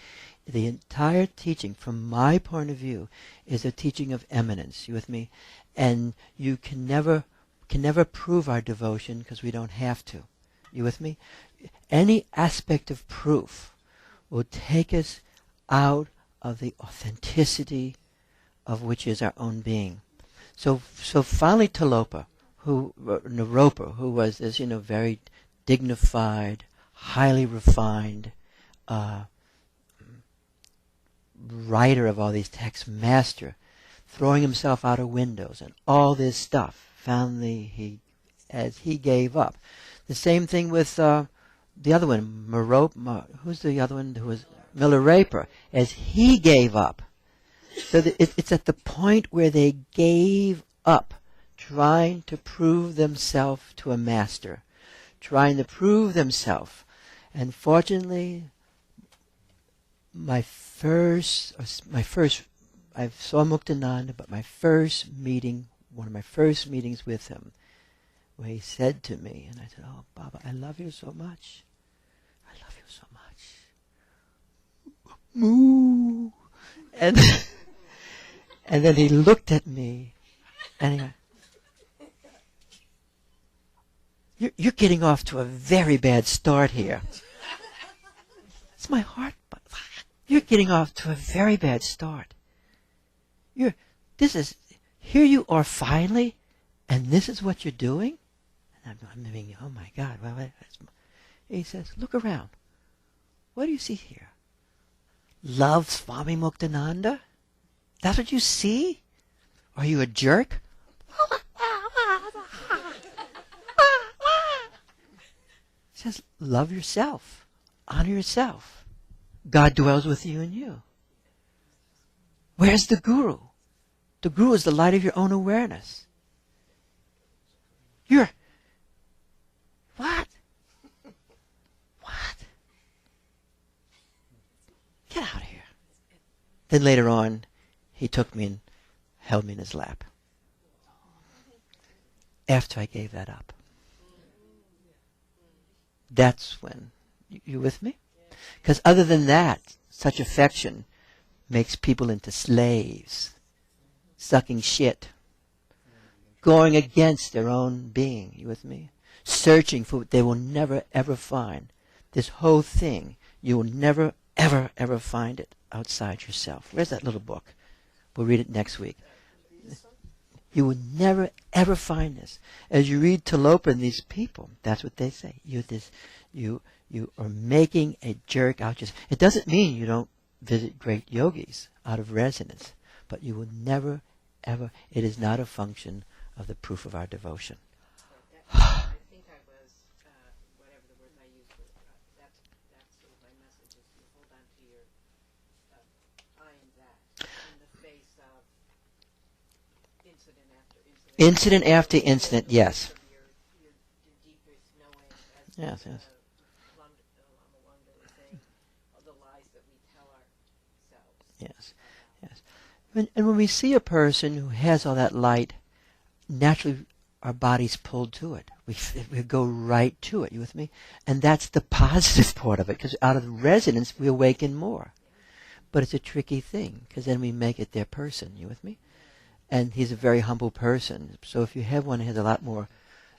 The entire teaching, from my point of view, is a teaching of eminence. You with me? And you can never prove our devotion because we don't have to. You with me? Any aspect of proof will take us out of the authenticity of which is our own being. So finally Naropa, who was this, very dignified, highly refined writer of all these texts, master, throwing himself out of windows and all this stuff, finally as he gave up. The same thing with the other one, who's the other one who was Milarepa, as he gave up. So it's at the point where they gave up trying to prove themselves to a master, trying to prove themselves. And fortunately, I saw Muktananda, but one of my first meetings with him, where he said to me, and I said, "Oh, Baba, I love you so much. I love you so much." Moo. And then he looked at me, and he went, You're getting off to a very bad start here. It's my heart, but you're getting off to a very bad start. Here you are finally, and this is what you're doing? And I'm thinking, oh my God. He says, look around. What do you see here? Love Swami Muktananda? That's what you see? Are you a jerk? It says, love yourself. Honor yourself. God dwells with you and you. Where's the Guru? The Guru is the light of your own awareness. You're... What? What? Get out of here. Then later on, he took me and held me in his lap. After I gave that up. That's when... You with me? Because other than that, such affection makes people into slaves, sucking shit, going against their own being. You with me? Searching for what they will never ever find. This whole thing, you will never ever ever find it outside yourself. Where's that little book? We'll read it next week. You will never ever find this. As you read Tilopa and these people, that's what they say. You are making a jerk out yourself. It doesn't mean you don't visit great yogis out of resonance, but you will never ever. It is not a function of the proof of our devotion. I think I was, whatever the word I used, that's sort of my message, is to hold on to your I am that in the face of incident after incident. Incident after incident, yes. Your deepest knowing, as Yes, yes. Lama Wanda was saying, of the lies that we tell ourselves. Yes, yes. And when we see a person who has all that light, naturally our body's pulled to it. We go right to it. You with me? And that's the positive part of it, because out of resonance we awaken more. But it's a tricky thing, because then we make it their person. You with me? And he's a very humble person. So if you have one who has a lot more,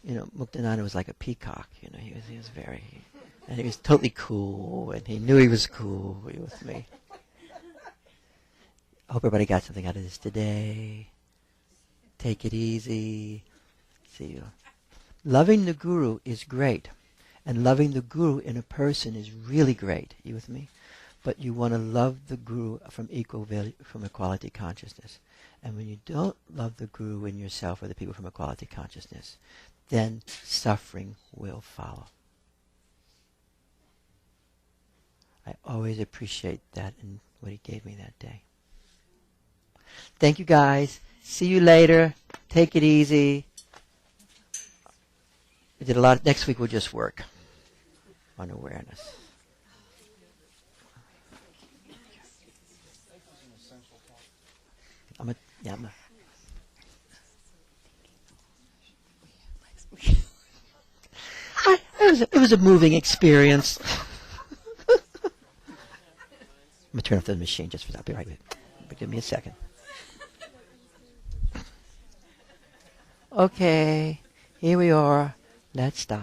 Muktananda was like a peacock. He was very, and he was totally cool, and he knew he was cool. You with me? I hope everybody got something out of this today. Take it easy. See you. Loving the Guru is great. And loving the Guru in a person is really great. You with me? But you want to love the Guru from equality consciousness. And when you don't love the Guru in yourself or the people from equality consciousness, then suffering will follow. I always appreciate that and what he gave me that day. Thank you guys. See you later. Take it easy. We did a lot. Next week we'll just work on awareness. It was a moving experience. I'm going to turn off the machine just for that. I'll be right back. But give me a second. Okay, here we are. Let's stop.